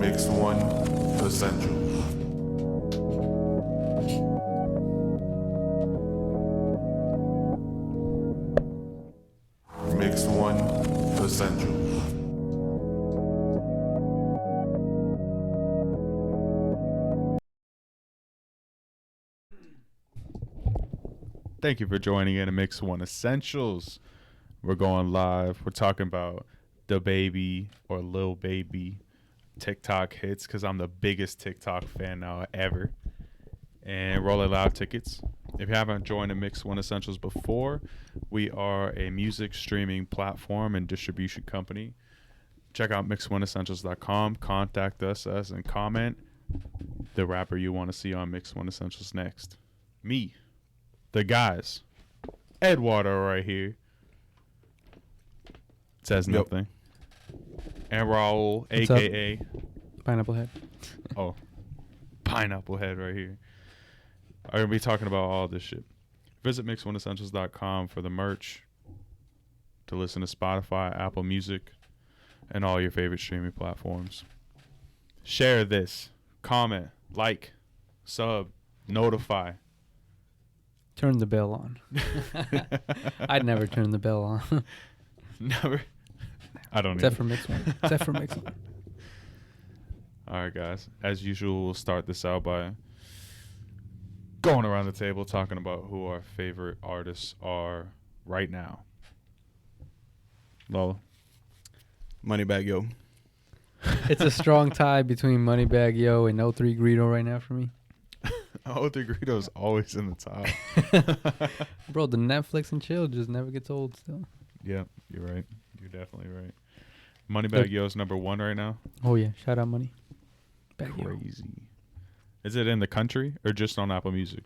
Mix 1 Essential. Mix 1 Essential. Thank you for joining in to Mix 1 Essentials. We're going live. We're talking about Dababy or Lil Baby TikTok hits because I'm the biggest TikTok fan now ever. And Rolling Loud tickets. If you haven't joined the Mix 1 Essentials before, we are a music streaming platform and distribution company. Check out mix1essentials.com. Contact us and comment the rapper you want to see on Mix 1 Essentials next. Me. The guys, Eduardo right here, says nothing. And Raul, What's a.k.a. Pineapple Head. Oh, Pineapple Head right here. I'm going to be talking about all this shit. Visit mix1essentials.com for the merch, to listen to Spotify, Apple Music, and all your favorite streaming platforms. Share this, comment, like, sub, notify. Turn the bell on. I'd never turn the bell on. Never. I don't Except either. for Mix 1. Except for Mix 1. All right, guys. As usual, we'll start this out by going around the table talking about who our favorite artists are right now. Lola. Moneybag Yo. It's a strong tie between Moneybag Yo and 03 Greedo right now for me. Oh, the Greedo's always in the top. Bro, the Netflix and chill just never gets old still. Yeah, you're right. You're definitely right. Moneybag Yo's number 1 right now. Oh, yeah. Shout out Money. Crazy. Is it in the country or just on Apple Music?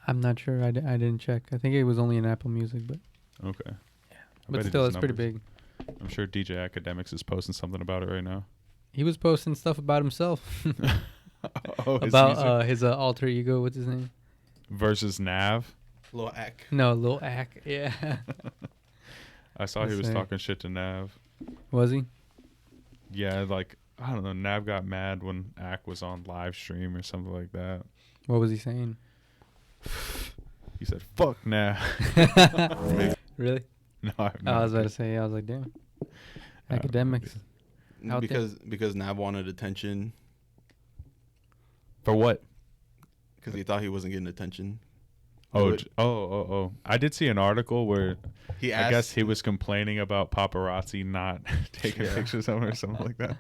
I'm not sure. I didn't check. I think it was only in Apple Music, but Okay. yeah. I But bet it still, does it's pretty numbers. big. I'm sure DJ Academics is posting something about it right now. He was posting stuff about himself. Oh, his about his alter ego. What's his name? versus Nav. Lil Ak. No, Lil Ak. Yeah. I saw he was Let's see. talking shit to Nav. Was he? Yeah, like, I don't know. Nav got mad when Ak was on live stream or something like that. What was he saying? He said, "Fuck Nav." Really? No, I have no I was about idea. to say, I was like, damn. no Academics. Out Because Nav wanted attention For what? because he thought he wasn't getting attention. Oh. I did see an article where He I asked, guess he was complaining about paparazzi not taking Yeah. pictures of him or something like that.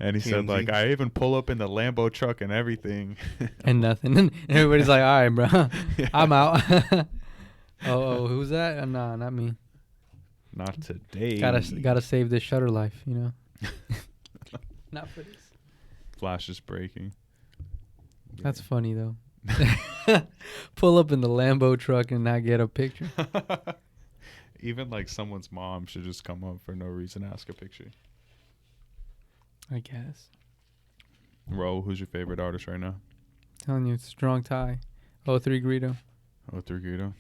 And he said, TMZ. like, I even pull up in the Lambo truck and everything. And nothing. And everybody's like, all right, bro. Yeah. I'm out. oh, who's that? Nah, not me. Not today. Gotta save this shutter life, you know? Not for this. Flash is breaking. That's funny, though. Pull up in the Lambo truck and not get a picture. Even like someone's mom should just come up for no reason, ask a picture. I guess. Ro, who's your favorite artist right now? Telling you, it's a strong tie. 03 Greedo. Oh, Guido.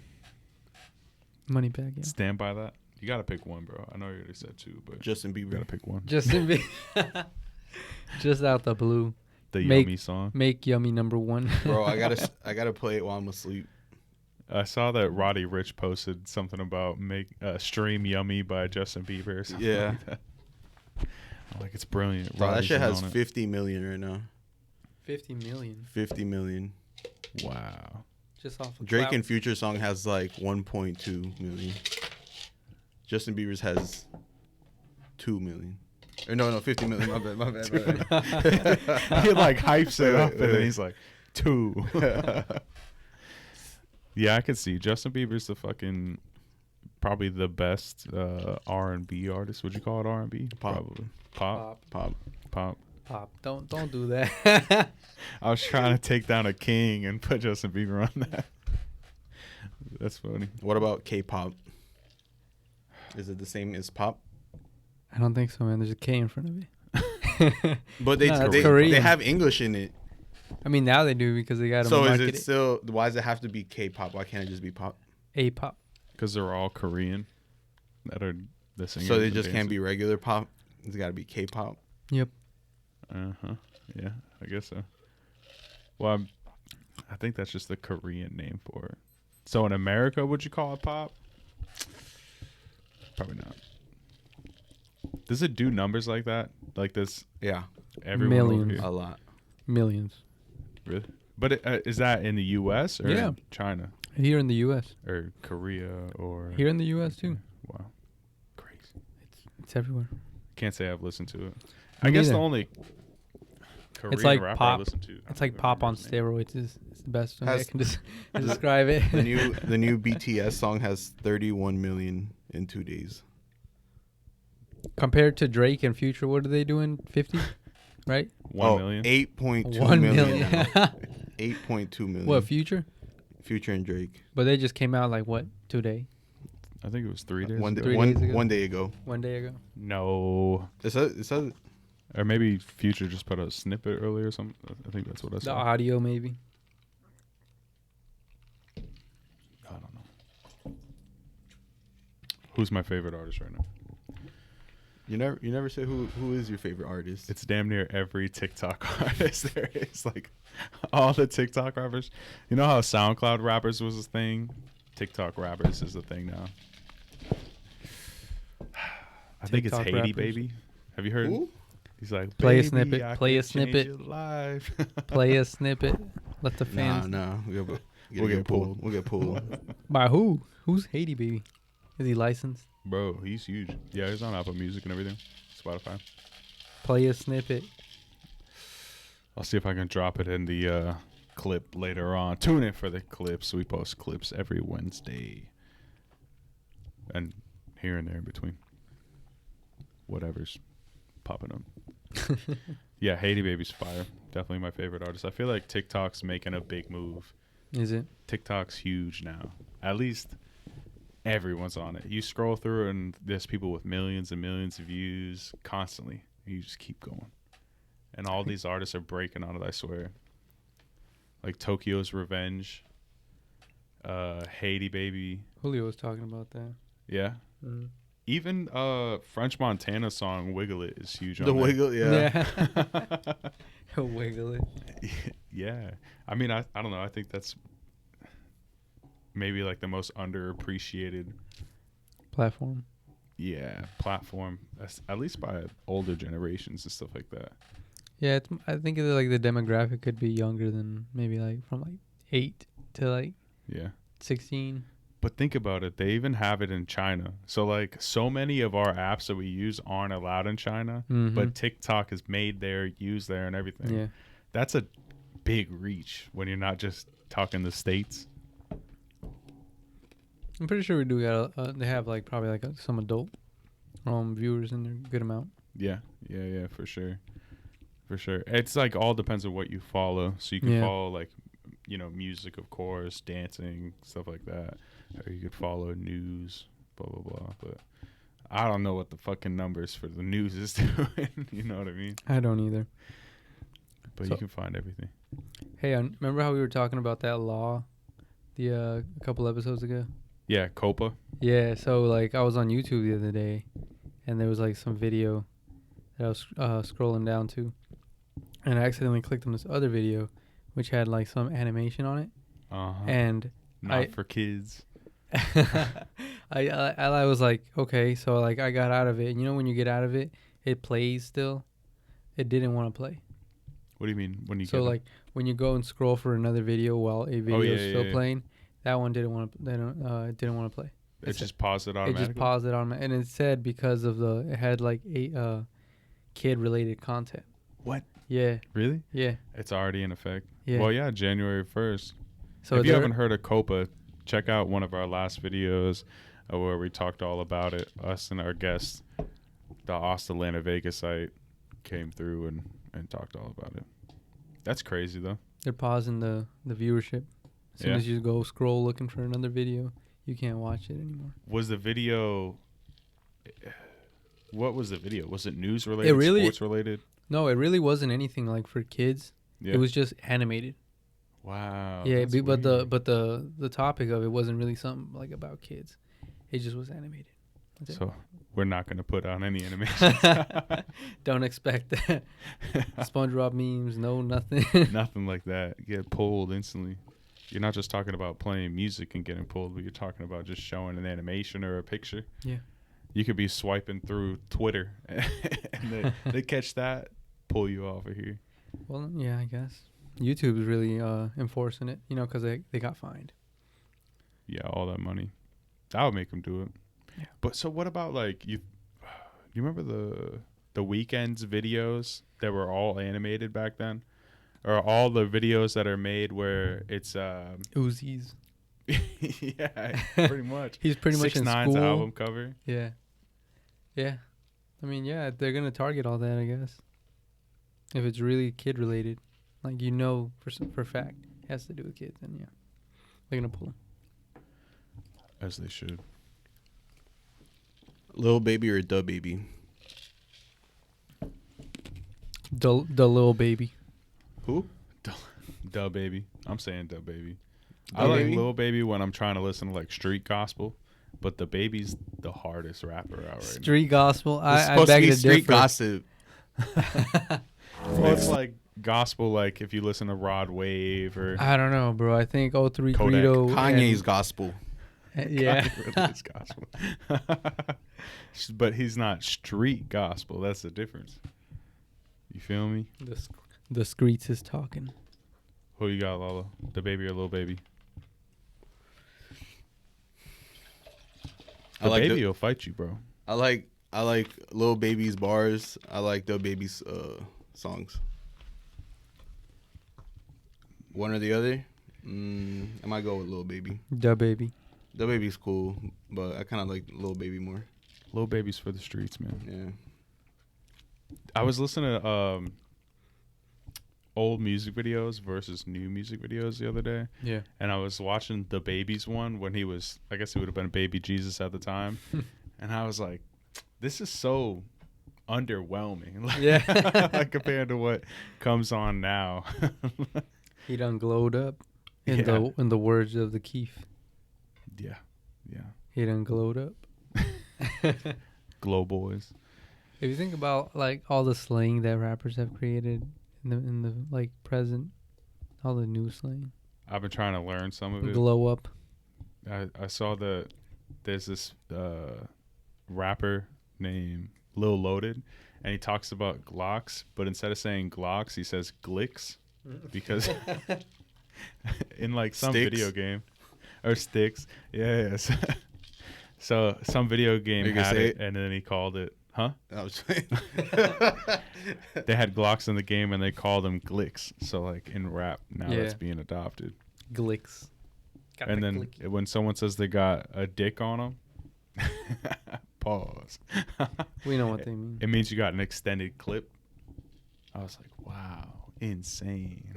Moneybag, yeah. Stand by that. You gotta pick one, bro. I know you already said 2, but Justin you Bieber. gotta pick one. Justin Bieber. Just out the blue. The Make- Yummy song. Make Yummy number 1. Bro, I gotta play it while I'm asleep. I saw that Roddy Ricch posted something about stream Yummy by Justin Bieber or something Yeah. like that. I'm like, it's brilliant. Bro, that Roddy's shit in has on it. 50 million right now. 50 million. 50 million. Wow. Just off of Drake clout. and Future song has like 1.2 million. Justin Bieber's has 2 million. Or no, 50 million. My bad. He like hypes it up and then he's like, 2. Yeah, I could see. Justin Bieber's the fucking probably the best R&B artist. Would you call it R&B? Pop. Probably. Pop. Pop. Don't do that. I was trying to take down a king and put Justin Bieber on that. That's funny. What about K-pop? Is it the same as pop? I don't think so, man. There's a K in front of it. But No, that's they Korean. have English in it. I mean, now they do because they got to So is market it still? Why does it have to be K-pop? Why can't it just be pop? A-pop. Because they're all Korean that are the singers. So they and just can't be dancers. regular pop. It's got to be K-pop. Yep. Huh? Yeah, I guess so. Well, I think that's just the Korean name for it. So in America, would you call it pop? Probably not. Does it do numbers like that? Like this? Yeah, Everyone over Millions. here? a lot. Millions. Really? But is that in the U.S. or Yeah. in China Here in the U.S. or Korea or Here in the U.S. too. Wow, crazy. It's everywhere. Can't say I've listened to it. Me I guess the neither. only Korean like rapper I pop. listen to. It's like pop on steroids. It's the best way I Has- can describe it. The new BTS song has 31 million in 2 days. Compared to Drake and Future, what are they doing? 50, right? 1 million. 8.2 1 million. million. now. 8.2 million. What, Future? Future and Drake. But they just came out like what, today? I think it was 3 days. One ago. day, 3 one, days ago? 1 day ago. 1 day ago. No, It says or maybe Future just put a snippet earlier or something. I think that's what I The saw. audio maybe. I don't know. Who's my favorite artist right now? you never say who is your favorite artist. It's damn near every TikTok artist there is. Like all the TikTok rappers. You know how SoundCloud rappers was a thing? TikTok rappers is a thing now. I think it's TikTok Haiti rappers. Baby. Have you heard? Who? He's like, Play a "Baby, snippet, I play a could change snippet." your life." Play a snippet. Let the fans. Nah. We'll get pulled. We'll get pulled. By who? Who's Haiti Baby? Is he licensed? Bro, he's huge. Yeah, he's on Apple Music and everything. Spotify. Play a snippet. I'll see if I can drop it in the clip later on. Tune in for the clips. We post clips every Wednesday. And here and there in between. Whatever's popping up. Yeah, Haiti Baby's fire. Definitely my favorite artist. I feel like TikTok's making a big move. Is it? TikTok's huge now. At least everyone's on it. You scroll through and there's people with millions and millions of views constantly. You just keep going. And all these artists are breaking on it, I swear. Like Tokyo's Revenge, Haiti Baby. Julio was talking about that. Yeah. Mm. Even French Montana song Wiggle It is huge on The there. wiggle, yeah. Wiggle it. Yeah. I mean, I don't know. I think that's maybe like the most underappreciated Platform. platform, at least by older generations and stuff like that. Yeah, I think like the demographic could be younger than maybe like from like 8 to like Yeah. 16. But think about it. They even have it in China. So like so many of our apps that we use aren't allowed in China, Mhm. but TikTok is made there, used there and everything. Yeah. That's a big reach when you're not just talking the States. I'm pretty sure we do got they have like probably like some adult viewers in there, good amount. Yeah, for sure. For sure. It's like all depends on what you follow. So you can Yeah. follow like, you know, music, of course, dancing, stuff like that. Or you could follow news, blah, blah, blah. But I don't know what the fucking numbers for the news is doing. You know what I mean? I don't either. But So- you can find everything. Hey, remember how we were talking about that law a couple episodes ago? Yeah, Copa. Yeah, so like I was on YouTube the other day and there was like some video that I was scrolling down to, and I accidentally clicked on this other video which had like some animation on it, Uh-huh. and Not for kids. I was like, okay, so like I got out of it, and you know when you get out of it, it plays still. It didn't want to play. What do you mean when you So get like when you go and scroll for another video while a video is still playing, that one didn't want to. It didn't want to play. it just paused it automatically? It just paused it on, and it said because of it had like a kid related content. What? Yeah, Really? yeah, It's already in effect. yeah. Well, yeah, January 1st. So if you they're- haven't heard of Copa, check out one of our last videos where we talked all about it. Us and our guests, the Atlanta Vegas site, came through and talked all about it. That's crazy, though. they're pausing the viewership. As soon Yeah. as you go scroll looking for another video, you can't watch it anymore. Was the video... What was the video? Was it news related, It really- sports related? No, it really wasn't anything like for kids. Yeah. It was just animated. Wow. Yeah, that's but weird. the topic of it wasn't really something like about kids. It just was animated. That's it. So we're not gonna put on any animations. Don't expect that. SpongeBob memes, no nothing. Nothing like that. You get pulled instantly. You're not just talking about playing music and getting pulled, but you're talking about just showing an animation or a picture. Yeah. You could be swiping through Twitter and they catch that, pull you off of here. Well, yeah, I guess YouTube is really enforcing it, you know, because they got fined. Yeah, all that money. That would make them do it. Yeah. But so what about like you remember the Weeknd's videos that were all animated back then? Or all the videos that are made where it's Uzis. yeah, pretty much. He's pretty much in 6ix9ine's school. album cover. Yeah. Yeah. I mean, yeah, they're going to target all that, I guess. If it's really kid related. Like, you know, for a fact, it has to do with kids, then yeah. They're going to pull them. As they should. Lil Baby or Dababy? The little baby. Who? Dababy. I'm saying Dababy. I Da like Baby? Lil Baby when I'm trying to listen to like street gospel, but the Baby's the hardest rapper out right Street gospel. It's I supposed beg to be to street differ. gossip. now. Well, it's like gospel, like if you listen to Rod Wave or I don't know, bro. I think 03 Kodak. Greedo. Kanye's gospel. Yeah. Kanye really is gospel. But he's not street gospel. That's the difference. You feel me? The streets is talking. Who you got, Lala? The Baby or Lil Baby? The Baby will fight you, bro. I like Lil Baby's bars. I like the Baby's songs. One or the other. I might go with Lil Baby. Da baby. The Baby's cool, but I kind of like Lil Baby more. Lil Baby's for the streets, man. Yeah. I was listening to old music videos versus new music videos the other day, Yeah. and I was watching the Baby's one when he was, I guess he would have been baby Jesus at the time, and I was like, this is so underwhelming. Like, Yeah. like compared to what comes on now. He done glowed up. In Yeah. the words of the 𝐂𝐏. Yeah, yeah. He done glowed up. Glow boys. If you think about like all the slang that rappers have created in the like present, all the new slang. I've been trying to learn some of it. Glow up. I saw that there's this rapper named Lil Loaded, and he talks about Glocks, but instead of saying Glocks, he says Glicks, because in like some Sticks? video game or sticks, yes. So some video game Are you gonna had say it, and then he called it, huh? I was saying. They had Glocks in the game, and they called them Glicks. So like in rap now, Yeah. that's being adopted. Glicks. Got And the then glick. when someone says they got a dick on them, pause. We know what they mean. It means you got an extended clip. I was like, wow, insane.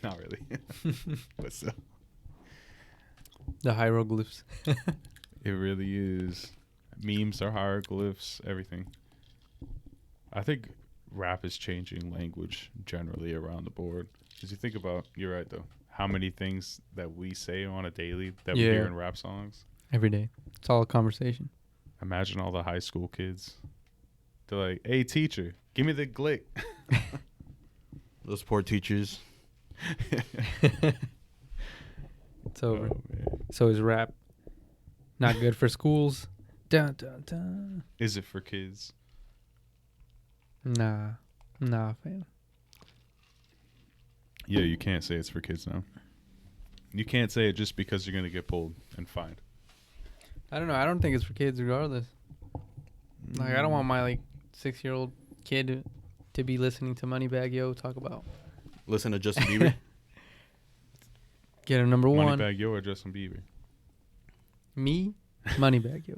Not really. But still, The hieroglyphs. it really is. Memes are hieroglyphs, everything. I think rap is changing language generally around the board. Because you think about, you're right though, how many things that we say on a daily that we Yeah. hear in rap songs. Every day. It's all a conversation. Imagine all the high school kids. They're like, hey, teacher, give me the glick. Those poor teachers. It's over. Oh, man. So is rap not good for schools? Dun, dun, dun. Is it for kids? Nah, fam. Yeah, you can't say it's for kids now. You can't say it just because you're going to get pulled and fined. I don't know. I don't think it's for kids regardless. Like, I don't want my, 6-year-old kid to be listening to Moneybagg Yo talk about Listen to Justin Bieber. get a number one. Moneybagg Yo or Justin Bieber? Me? Moneybagg Yo.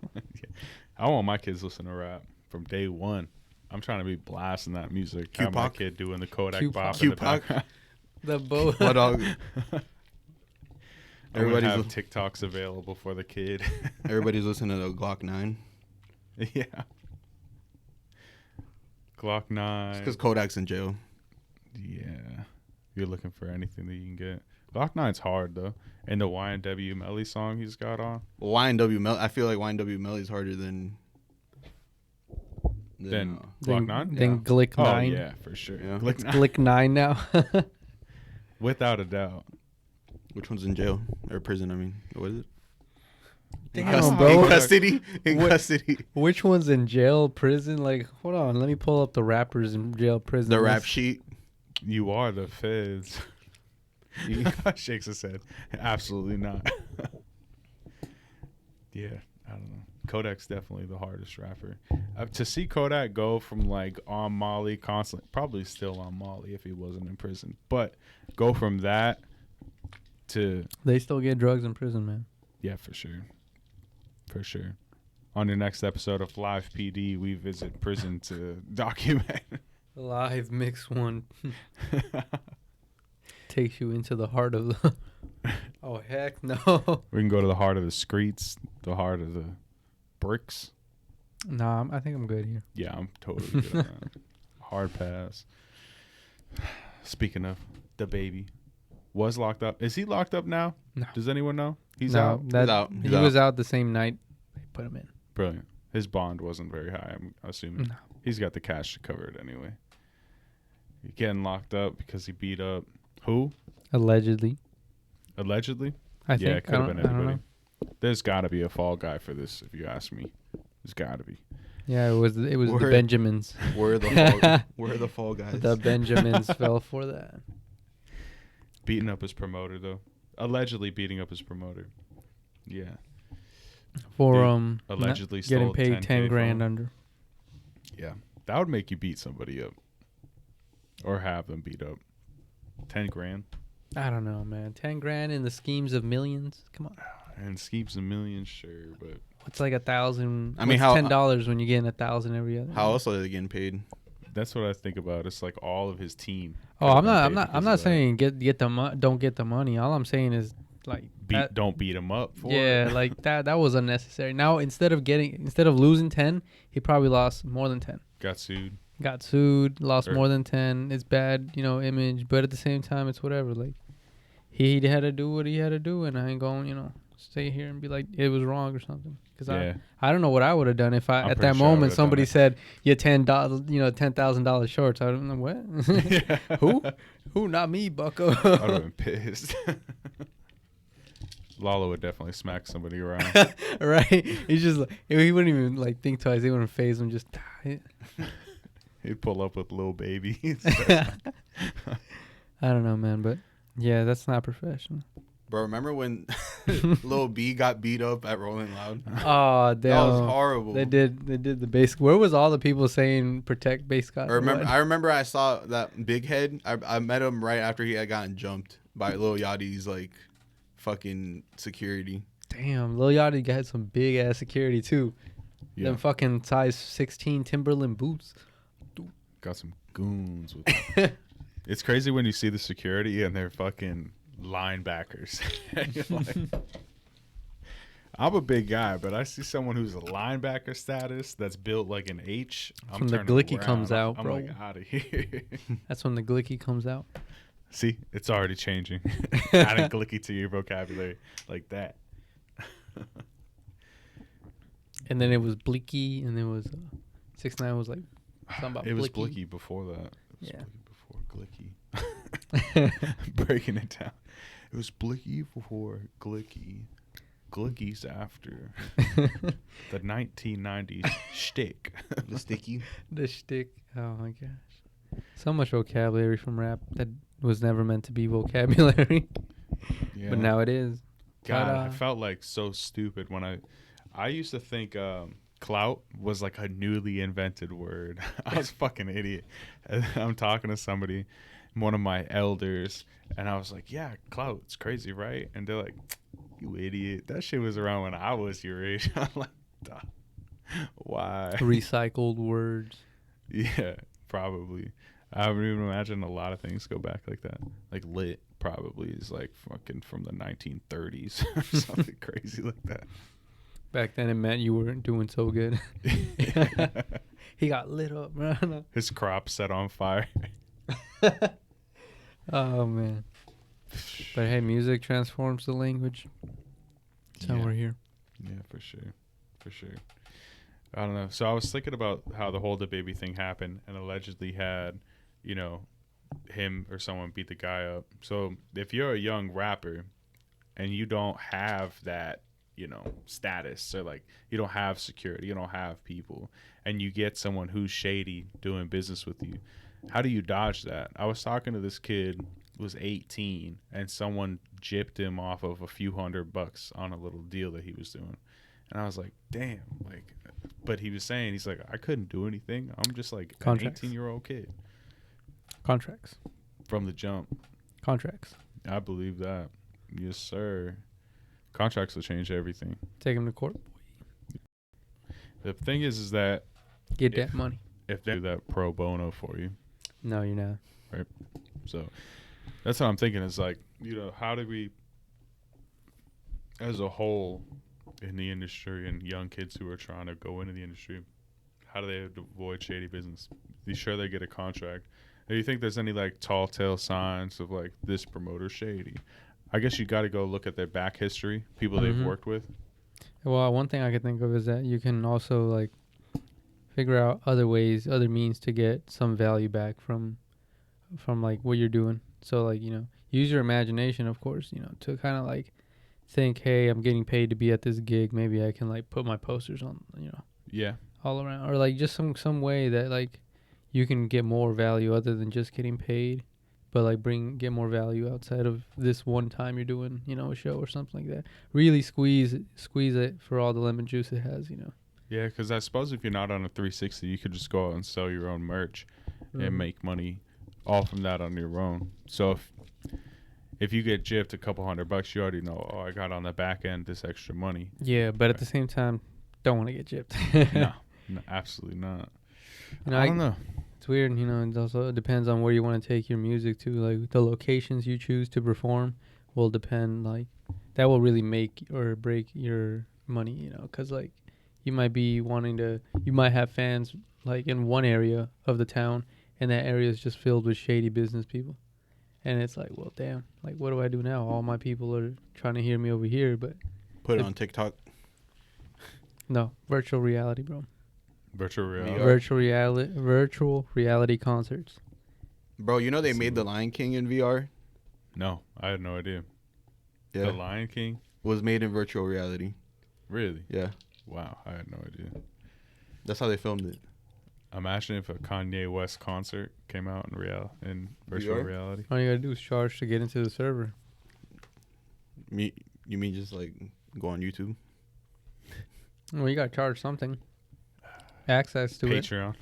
I want my kids listening to rap from day one. I'm trying to be blasting that music. Have my 𝐂𝐏? kid doing the Kodak 𝐂𝐏. bop in the 𝐂𝐏. background. The boat. What dog? Everybody have Everybody's TikToks available for the kid. everybody's listening to Glock 9. Yeah. Glock 9. It's because Kodak's in jail. Yeah. You're looking for anything that you can get. Glock 9's hard, though. And the YNW Melly song he's got on. Well, YNW Melly. I feel like YNW Melly's harder than Then Then Glock 9? Then Glick Oh, 9. yeah, for sure. Yeah. Glick It's 9. Glick 9 now. Without a doubt. Which one's in jail or prison? I mean, what is it? Damn, bro. In custody. In What- custody. Which one's in jail, prison? Like, hold on. Let me pull up the rappers in jail, prison. The rap list. sheet. You are the feds. Shakes his head. Absolutely not. Yeah, I don't know. Kodak's definitely the hardest rapper. To see Kodak go from like on Molly constantly, probably still on Molly if he wasn't in prison, but go from that to They still get drugs in prison, man. yeah, for sure. For sure. On your next episode of Live PD, we visit prison to document. Live mix one takes you into the heart of the. Oh heck no! We can go to the heart of the streets, the heart of the bricks. Nah, I think I'm good here. Yeah, I'm totally good on that. Hard pass. Speaking of Dababy, was locked up. Is he locked up now? No. Does anyone know? He's No, out. That, He's out. He He's was out the same night they put him in. Brilliant. His bond wasn't very high, I'm assuming. No. He's got the cash to cover it anyway. He's getting locked up because he beat up who? Allegedly, Allegedly? I Yeah, think. it could have been I don't anybody. know. There's got to be a fall guy for this, if you ask me. There's got to be. Yeah, it was the Word. Benjamins. Where are the fall guys? The Benjamins fell for that. Beating up his promoter, though. Allegedly beating up his promoter. Yeah. For Dude, allegedly not getting stole paid 10K 10 grand from him. under. Yeah. That would make you beat somebody up. Or have them beat up. 10 grand. I don't know, man. 10 grand in the schemes of millions. Come on. And schemes a million, sure, but What's like 1,000? I mean, what's how- $10 when you're getting 1,000 every other? How else are they getting paid? that's what I think about. It's like all of his team. Oh, could've I'm been not. paid I'm not. because I'm of not that. saying get the don't get the money. All I'm saying is like that- Don't beat him up for yeah, it. like that was unnecessary. Now instead of losing 10, he probably lost more than 10. Got sued. Got sued, lost Sure. more than 10. It's bad, image, but at the same time it's whatever. Like he had to do what he had to do, and I ain't going, stay here and be like it was wrong or something. Cuz Yeah. I don't know what I would have done if I'm at pretty that sure I moment would've done somebody it. said you're $10,000 shorts. I don't know what. Who? Not me, Bucko. I would have been pissed. Lalo would definitely smack somebody around. Right? He's just like he wouldn't even like think twice. He wouldn't phase him. Just He'd pull up with little baby. I don't know, man, but yeah, that's not professional. Bro, remember when Lil B got beat up at Rolling Loud? Oh, damn. That was horrible. They did the base. Where was all the people saying protect base Scott? I remember I saw that Big Head. I met him right after he had gotten jumped by Lil Yachty's like fucking security. Damn, Lil Yachty got some big ass security too. Yeah. Them fucking size 16 Timberland boots. Got some goons with them. It's crazy when you see the security and they're fucking linebackers. And you're like, I'm a big guy, but I see someone who's a linebacker status that's built like an H. I'm when the turning glicky around. comes out, I'm bro. like out of here. That's when the glicky comes out. See, it's already changing. Adding glicky to your vocabulary like that. And then it was Bleaky, and then it was 6ix9ine was like something about It was Blicky. Blicky before that. It was Yeah. Blicky before Glicky. Breaking it down. It was Blicky before Glicky. Glicky's after. The 1990s shtick. The sticky. The shtick. Oh my gosh. So much vocabulary from rap that was never meant to be vocabulary. Yeah. But now it is. God, But, I felt like so stupid when I used to think clout was like a newly invented word. I was a fucking idiot. And I'm talking to somebody, one of my elders, and I was like, yeah, clout, it's crazy, right? And they're like, you idiot. That shit was around when I was your age. I'm like, duh. Why? Recycled words. Yeah, probably. I would even imagine a lot of things go back like that. Like lit probably is like fucking from the 1930s or something crazy like that. Back then it meant you weren't doing so good. He got lit up, man. His crop set on fire. Oh man. But hey, music transforms the language. That's how Yeah. we're here. Yeah, for sure. For sure. I don't know. So I was thinking about how the whole Dababy thing happened and allegedly had, you know, him or someone beat the guy up. So if you're a young rapper and you don't have that, you know, status, or like you don't have security, you don't have people, and you get someone who's shady doing business with you, how do you dodge that? I was talking to this kid who was 18 and someone gypped him off of a few $100 on a little deal that he was doing. And I was like, damn, like, but he was saying, he's like, I couldn't do anything. I'm just like Contracts. an 18-year-old kid Contracts. from the jump. Contracts. I believe that. Yes, sir. Contracts will change everything. Take him to court. The thing is that Get that money. if they do that pro bono for you, No, you're not. so that's what I'm thinking is like, you know, how do we, as a whole, in the industry and young kids who are trying to go into the industry, how do they avoid shady business? Be sure they get a contract. Do you think there's any like tall tale signs of like this promoter shady? I guess you got to go look at their back history, people they've Mhm. worked with. Well, one thing I could think of is that you can also like figure out other ways, other means to get some value back from like what you're doing. So like, you know, use your imagination, of course, you know, to kind of like think, hey, I'm getting paid to be at this gig. Maybe I can like put my posters on, you know, Yeah. all around, or like just some way that like you can get more value other than just getting paid, but like get more value outside of this one time you're doing, you know, a show or something like that. Really squeeze it for all the lemon juice it has, you know. Yeah, because I suppose if you're not on a 360, you could just go out and sell your own merch and make money all from that on your own. So if you get gypped a couple $100, you already know, oh, I got on the back end this extra money. Yeah, but at the same time, don't want to get gypped. No, absolutely not. You know, I don't know. It's weird, you know. It also depends on where you want to take your music to. Like the locations you choose to perform will depend. Like that will really make or break your money, you know. Because like you might have fans like in one area of the town, and that area is just filled with shady business people. And it's like, well, damn. Like, what do I do now? All my people are trying to hear me over here, but Put it on TikTok. no, virtual reality, bro. Virtual reality. VR. Virtual reality concerts. Bro, you know they made The Lion King in VR? No, I had no idea. Yeah. The Lion King? Was made in virtual reality. Really? Yeah. Wow, I had no idea. That's how they filmed it. Imagine if a Kanye West concert came out in virtual VR? reality. All you gotta do is charge to get into the server. You mean just like go on YouTube? Well, you gotta charge something. Access to Patreon.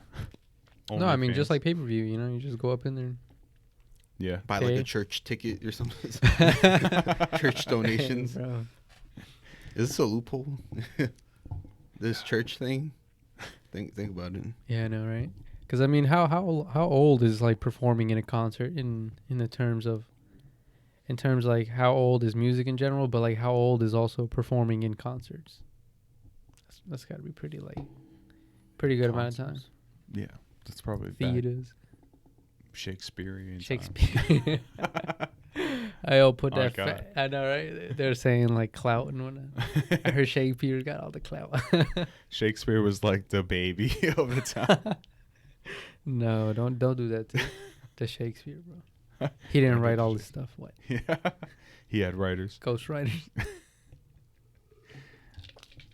it. No, I mean OnlyFans. just like pay-per-view. You know, you just go up in there. Yeah. Buy like Okay. a church ticket or something. Church donations. Hey, bro. Is this a loophole? This church thing? Think about it. Yeah, I know, right? Because I mean, how old is like performing in a concert in the terms like how old is music in general, but like how old is also performing in concerts? That's got to be pretty good amount of time. Concerts. Yeah, that's probably back Theaters. Shakespearean time. Shakespeare. I'll put Oh, that. God. I know, right? They're saying like clout and whatnot. I heard Shakespeare got all the clout. Shakespeare was like the baby of the time. No, don't do that to Shakespeare, bro. He didn't write all this stuff. What? Yeah. He had writers. Ghostwriters.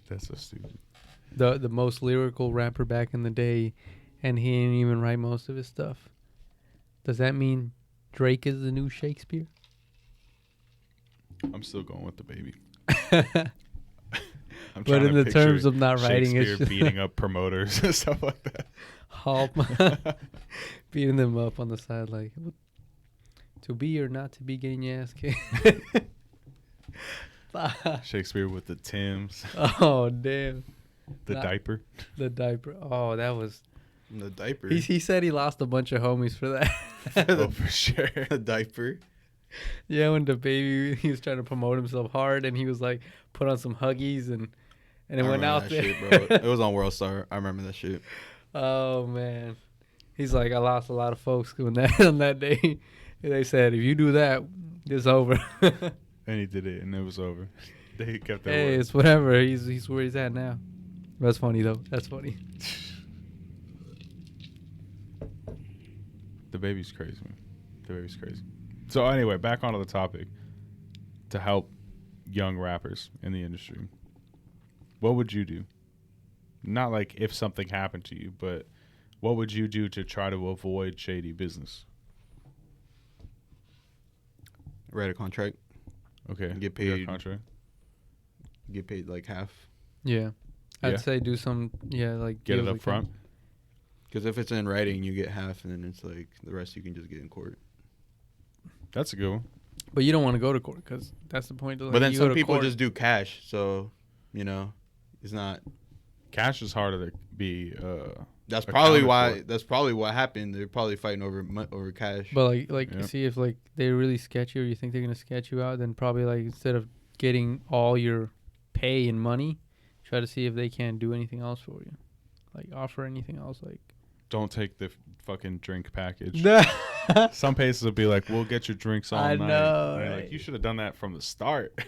That's so stupid. The most lyrical rapper back in the day, and he didn't even write most of his stuff. Does that mean Drake is the new Shakespeare? I'm still going with the baby. I'm But trying in to the terms picture of not writing, it's Shakespeare just beating up promoters and stuff like that. beating them up on the side like, to be or not to be, getting your ass kicked. Shakespeare with the Timbs, Oh damn, the Nah. diaper. the diaper. Oh, that was. The diaper. He said he lost a bunch of homies for that. Oh, for sure. The diaper. Yeah, when Dababy, he was trying to promote himself hard, and he was like put on some Huggies and it I went remember out that there. shit, bro. It was on World Star. I remember that shit. Oh man, he's like, I lost a lot of folks on that day. They said if you do that, it's over. And he did it, and it was over. They kept their Hey, word. it's whatever. He's where he's at now. That's funny though. That's funny. DaBaby's crazy, man. DaBaby's crazy. So anyway, back onto the topic. To help young rappers in the industry, what would you do? Not like if something happened to you, but what would you do to try to avoid shady business? Write a contract. Okay. Get You got a paid. contract? Get paid like half. Yeah. I'd Yeah. say do some. Yeah, like Get it deals up like front? Because if it's in writing, you get half, and then it's like the rest you can just get in court. That's a good one. that. But you don't want to go to court because that's the point. Like, But then you go some to people court- just do cash, so you know, it's not. Cash is harder to be. That's probably accounted why. for. That's probably what happened. They're probably fighting over cash. But like Yeah. see if like they really sketch you or you think they're gonna sketch you out, then probably like instead of getting all your pay and money, try to see if they can do anything else for you, like offer anything else. Like Don't take the fucking drink package. Some places will be like, "We'll get your drinks all I night." know, And you're right? like, you should have done that from the start,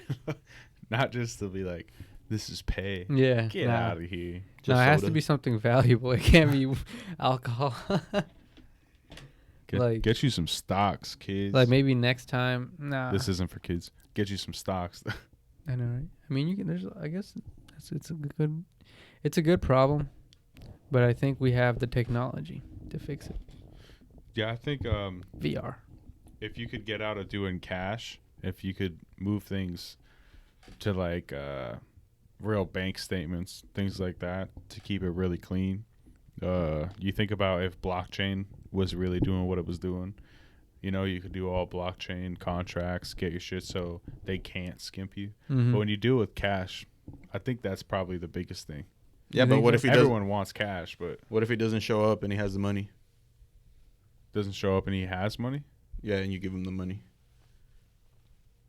not just to be like, "This is pay." yeah, Get nah. out of here. No, Just it has to soda. be something valuable. It can't be alcohol. Like- Get you some stocks, kids. Like maybe next time. Nah, This isn't for kids. Get you some stocks. I know, right? I mean, you can. There's, I guess, it's a good problem, but I think we have the technology to fix it. Yeah, I think VR. if you could get out of doing cash, if you could move things to like real bank statements, things like that, to keep it really clean. You think about if blockchain was really doing what it was doing. You know, you could do all blockchain contracts, get your shit so they can't skimp you. Mm-hmm. But when you do it with cash, I think that's probably the biggest thing. Yeah, You but think what so? if he doesn't? Everyone wants cash, but What if he doesn't show up and he has the money? doesn't show up and he has money. Yeah, and you give him the money.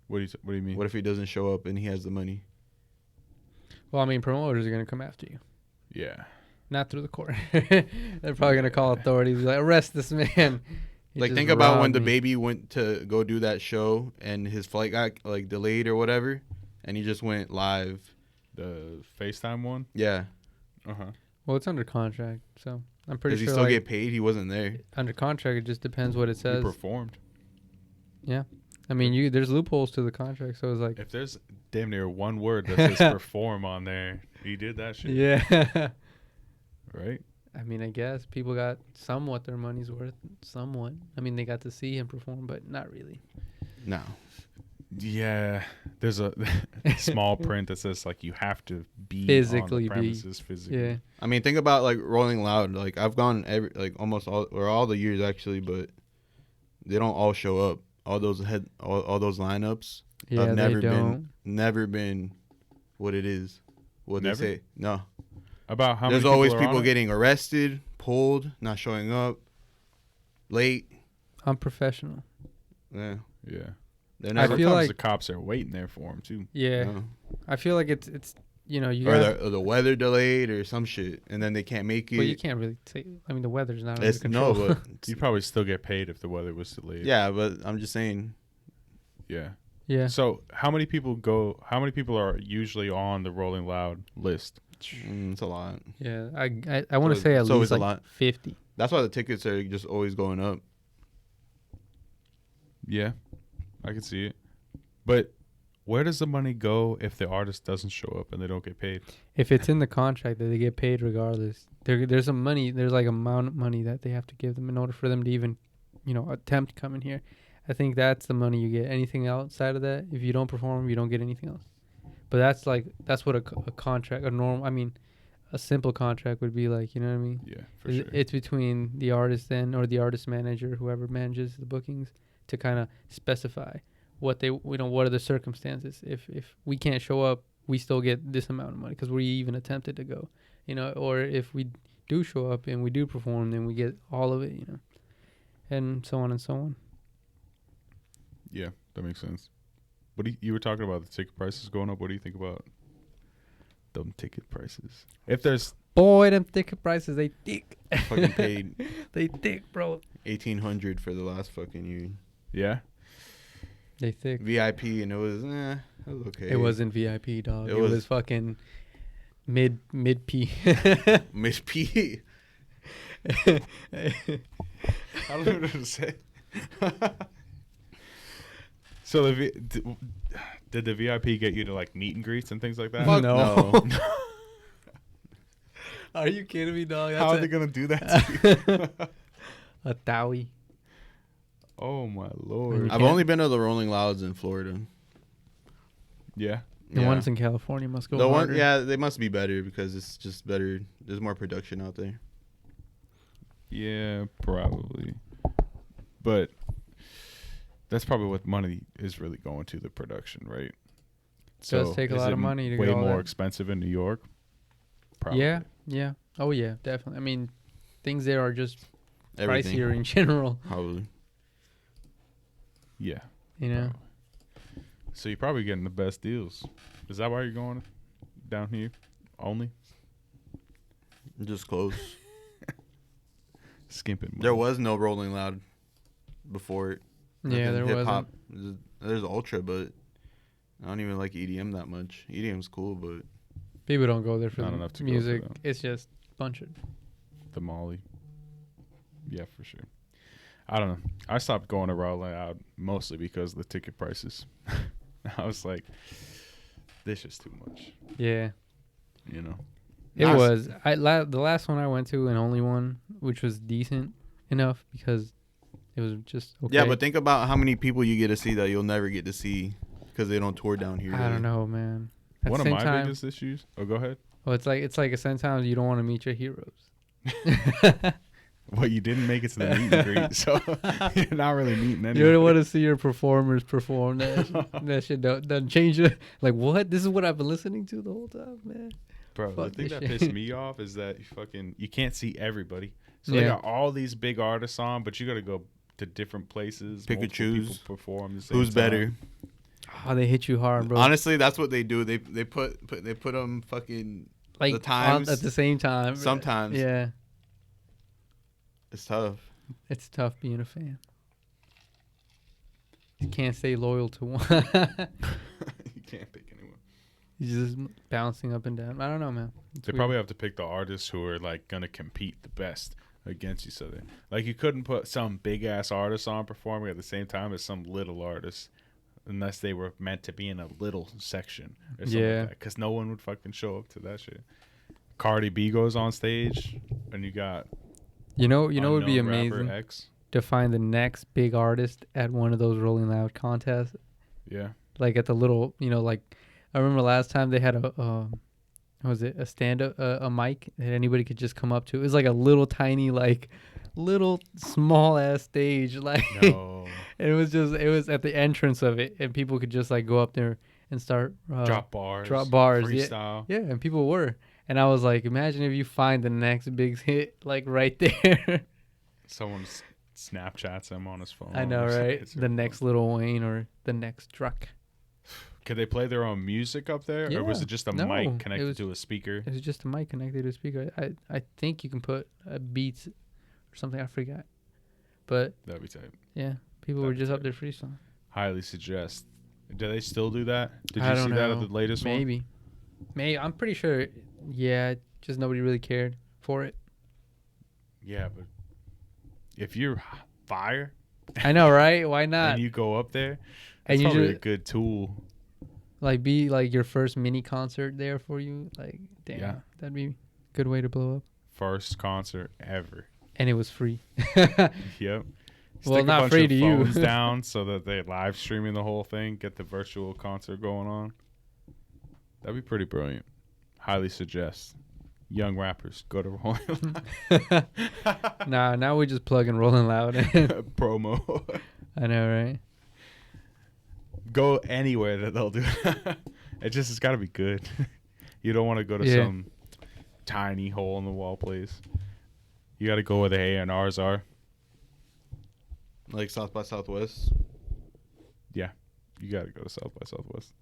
What do you mean? What if he doesn't show up and he has the money? Well, I mean, promoters are gonna come after you, Yeah. not through the court. They're probably gonna call authorities, be like, arrest this man. He Like, just think about when robbed me. DaBaby went to go do that show and his flight got like delayed or whatever, and he just went live. The FaceTime one? Yeah, Uh-huh. Well, it's under contract, so I'm pretty does he sure. still like, get paid? He wasn't there. under contract, it just depends what it He says. performed. I mean, there's loopholes to the contract, so it's like, If there's damn near one word that says perform on there, he did that shit. yeah. Right? I mean, I guess people got somewhat their money's worth. Somewhat. I mean, they got to see him perform, but not really. No. Yeah. There's a small print that says like you have to be Physically on be. the premises physically. Yeah. I mean, think about like Rolling Loud. Like I've gone almost all the years actually, but they don't all show up. All those lineups Yeah, have never they don't. been what it is. What Never? they say. No. About how There's many always people are on people it? getting arrested, pulled, not showing up, late. Unprofessional. Yeah. Yeah. They're I never feel Sometimes like- the cops are waiting there for him too. Yeah. no. I feel like it's you know, you Or got, the weather delayed or some shit, and then they can't make it. well, you can't really say. I mean, the weather's not under It's control. no, but You'd probably still get paid if the weather was delayed. yeah, but I'm just saying. Yeah. yeah. So how many people are usually on the Rolling Loud list? It's a lot. Yeah. I want to So say at it's always least a like lot. 50. That's why the tickets are just always going up. Yeah. I can see it. But where does the money go if the artist doesn't show up and they don't get paid? If it's in the contract that they get paid regardless, there's some money. There's like amount of money that they have to give them in order for them to even, attempt coming here. I think that's the money you get. Anything outside of that, if you don't perform, you don't get anything else. But that's what a contract, a simple contract would be like. You know what I mean? Yeah, for sure. It's between the artist or the artist manager, whoever manages the bookings, to kind of specify what what are the circumstances. If we can't show up, we still get this amount of money because we even attempted to go, or if we do show up and we do perform, then we get all of it, and so on and so on. Yeah, that makes sense. What you were talking about the ticket prices going up. What do you think about them ticket prices? If there's Boy, them ticket prices, they thick. Fucking paid They thick, bro. $1,800 for the last fucking year. yeah, They thick. VIP, and it was okay. It wasn't VIP, dog. It It was was- fucking Mid P. Miss P. I don't know what to say. So did the VIP get you to like meet and greets and things like that? Fuck No. no. Are you kidding me, dog? How are they gonna do that to you? A Dowie. Oh my lord. You I've can't- only been to the Rolling Louds in Florida. Yeah. The ones in California must go The harder. one, yeah, they must be better because it's just better. There's more production out there. Yeah, probably. But that's probably what money is really going to, the production, right? Does take a is lot it of money to way go all more that. expensive in New York? Probably. Yeah, yeah. Oh, yeah, definitely. I mean, things there are just Everything. pricier in general, Probably. Yeah. you know? Probably. So you're probably getting the best deals. Is that why you're going down here only? Just close. Skimping money. There was no Rolling Loud before it. Yeah, there Hip-hop. wasn't. There's Ultra, but I don't even like EDM that much. EDM's cool, but People don't go there for Not the enough to go for music. them. It's just a bunch of... The Molly. Yeah, for sure. I don't know. I stopped going to Rolling Loud mostly because of the ticket prices. I was like, this is too much, Yeah. you know? It Nice. was. The last one I went to, and only one, which was decent enough because it was just okay. yeah. But think about how many people you get to see that you'll never get to see because they don't tour down here. I really. don't know, man. At One the of same my time, biggest issues. Oh, go ahead. well, it's like sometimes you don't want to meet your heroes. Well, you didn't make it to the meet and greet, so you're not really meeting anyone. You don't want to see your performers perform. That shit doesn't change it. Like, what? This is what I've been listening to the whole time, man. Bro, the Fuck thing this that shit. pissed me off is that you can't see everybody. So they Yeah. got all these big artists on, but you got to go to different places. Pick and multiple people choose. perform the same Who's time. better? Oh, they hit you hard, bro. Honestly, that's what they do. They put them fucking. like the times- at the same time. Sometimes. Yeah, It's tough. it's tough being a fan. You can't stay loyal to one. You can't pick anyone. You're just bouncing up and down. I don't know, man. It's They weird. probably have to pick the artists who are like gonna compete the best against each other. Like you couldn't put some big ass artist on performing at the same time as some little artist, unless they were meant to be in a little section or something Yeah. like that. Because no one would fucking show up to that shit. Cardi B goes on stage, and you got You know, it would be unknown rapper amazing X. to find the next big artist at one of those Rolling Loud contests. Yeah, Like at the little, like I remember last time they had what was it, a stand up, a mic that anybody could just come up to. It was like a little tiny, like little small ass stage, like no it was at the entrance of it, and people could just like go up there and start drop bars, yeah. freestyle. Yeah, and people were, and I was like, imagine if you find the next big hit like right there. Someone Snapchats him on his phone. I know, or something. right? It's The really next fun. Lil Wayne or the next Druck. Could they play their own music up there, or was Yeah. it just a No, mic it connected was- to a speaker? It was just a mic connected to a speaker. I think you can put beats or something. I forgot. But That'd be tight. yeah, people were That'd be just up tight. there freestyling. Highly suggest. Do they still do that? Did I you don't see that at know. the latest one? Maybe. I'm pretty sure. Yeah, just nobody really cared for it. Yeah, but if you're fire I know, right? Why not? and you go up there, And it's you probably a just good tool. like be like your first mini concert there for you. Like, damn, Yeah. that'd be a good way to blow up. First concert ever. And it was free. Yep. Well, Stick not a bunch free of to you. phones down so that they're live streaming the whole thing. Get the virtual concert going on. That'd be pretty brilliant. Highly suggest. Young rappers go to Rolling Nah, now we just plug and Rolling Loud. promo. I know, right? Go anywhere that they'll do. It's got to be good. You don't want to go to Yeah. some tiny hole in the wall place. You got to go where the A&Rs are. Like South by Southwest. You got to go to South by Southwest.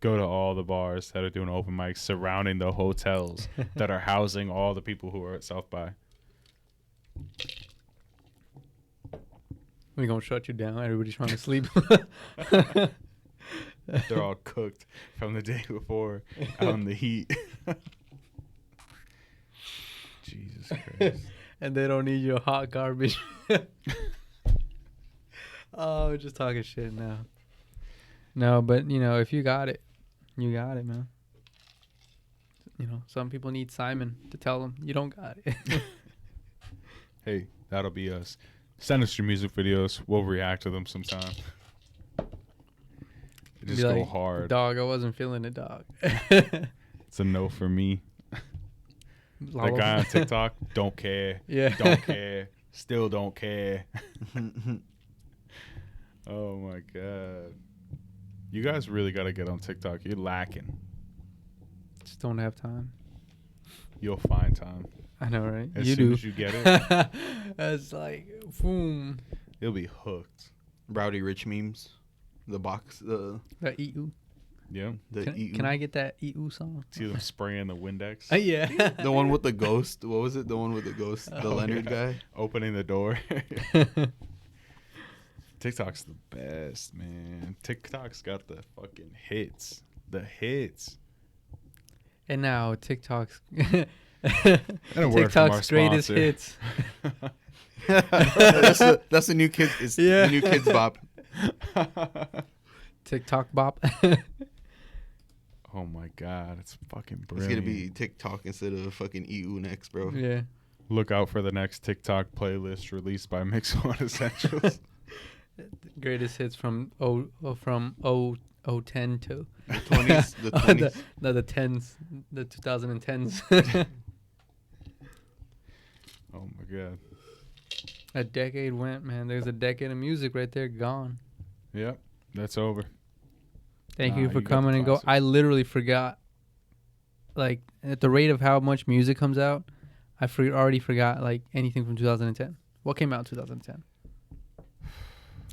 Go to all the bars that are doing open mics surrounding the hotels that are housing all the people who are at South by. We're going to shut you down. Everybody's trying to sleep. They're all cooked from the day before out in the heat. Jesus Christ. And they don't need your hot garbage. Oh, just talking shit now. No, but you know, if you got it, you got it, man. You know, some people need Simon to tell them you don't got it. Hey, that'll be us. Send us your music videos. We'll react to them sometime. Just Be go like, hard. Dog, I wasn't feeling it, dog. It's a no for me. The guy on TikTok, don't care. Yeah. Don't care. Still don't care. Oh my God. You guys really got to get on TikTok. You're lacking. Just don't have time. You'll find time. I know, right? As you soon do. as you get it, It's like, boom. you'll be hooked. Rowdy Rich memes. The box. The EU. Yeah. Can I get that EU song? See them spraying the Windex. Yeah. The one with the ghost. What was it? The one with the ghost. The Oh, Leonard yeah. guy. Opening the door. TikTok's the best, man. TikTok's got the fucking hits. The hits. And now TikTok's And a word from our TikTok's greatest sponsor. hits. That's the new kids. It's Yeah. the new kids bop. TikTok bop. Oh my God, it's fucking It's brilliant. gonna be TikTok instead of fucking EU next, bro. Yeah. Look out for the next TikTok playlist released by Mix One Essentials. Greatest hits from 010 to The 20s. The 20s. the 10s, the 2010s. Oh my God. A decade went, man. There's a decade of music right there gone. Yep, that's over. Thank Nah, you for you got the coming and go. classics. I literally forgot, like, at the rate of how much music comes out, I already forgot, like, anything from 2010. What came out in 2010?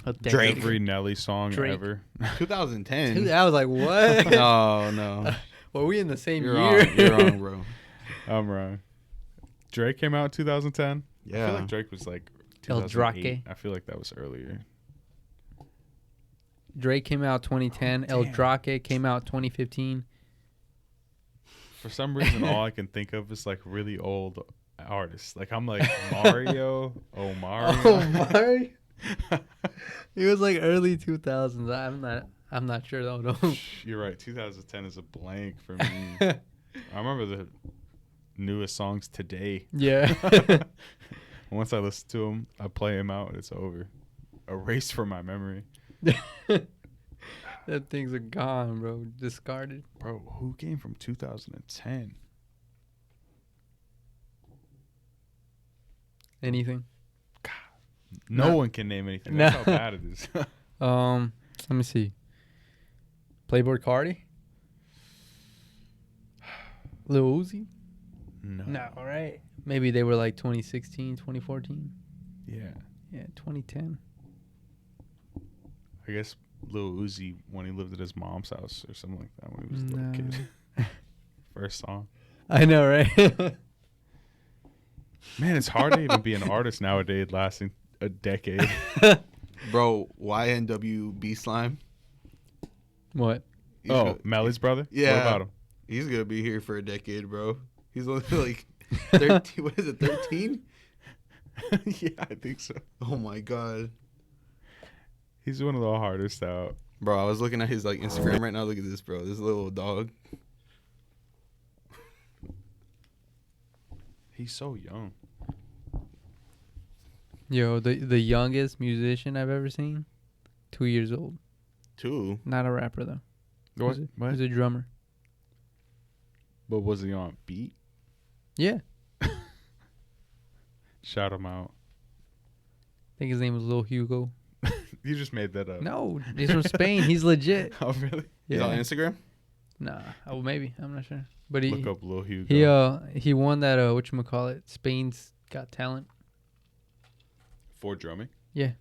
A decade Drake. ago. Every Nelly song Drake. ever. 2010. Dude, I was like, what? No. Were we in the same You're year? wrong. You're wrong, bro. I'm wrong. Drake came out in 2010. I feel Yeah. like Drake was like El 2008. Drake. I feel like that was earlier. Drake came out 2010. El damn. Drake came out 2015. For some reason, all I can think of is like really old artists. Like I'm like Mario. Oh, Mario. Oh, Mario. He was like early 2000s. I'm not sure though. No. You're right. 2010 is a blank for me. I remember the newest songs today. Yeah. Once I listen to them, I play them out. It's over. Erased from my memory. That things are gone, bro. Discarded. Bro, who came from 2010? Anything? No one can name anything. That's how bad it is. Let me see. Playboy Cardi. Lil Uzi. No, all right. Maybe they were like 2016, 2014. Yeah. Yeah, 2010. I guess Lil Uzi when he lived at his mom's house or something like that when he was a little No. kid. First song. I know, right? Man, it's hard to even be an artist nowadays lasting a decade. Bro, YNWB Slime. What? He's Oh, go- Melly's brother? Yeah. What about him? He's gonna be here for a decade, bro. He's only like 13. What is it? 13? Yeah, I think so. Oh my god, He's one of the hardest out. bro. I was looking at his like Instagram right now. Look at this, bro. This little dog. He's so young. Yo, the youngest musician I've ever seen, 2 years old. 2. Not a rapper though. What? He's a drummer. But was he on beat? Yeah. Shout him out. I think his name was Lil Hugo. You just made that up. No, he's from Spain. He's legit. Oh, really? He's on Yeah. Instagram. Nah. Oh, maybe. I'm not sure. But Look up Lil Hugo. he won that whatchamacallit, Spain's Got Talent. For drumming? Yeah.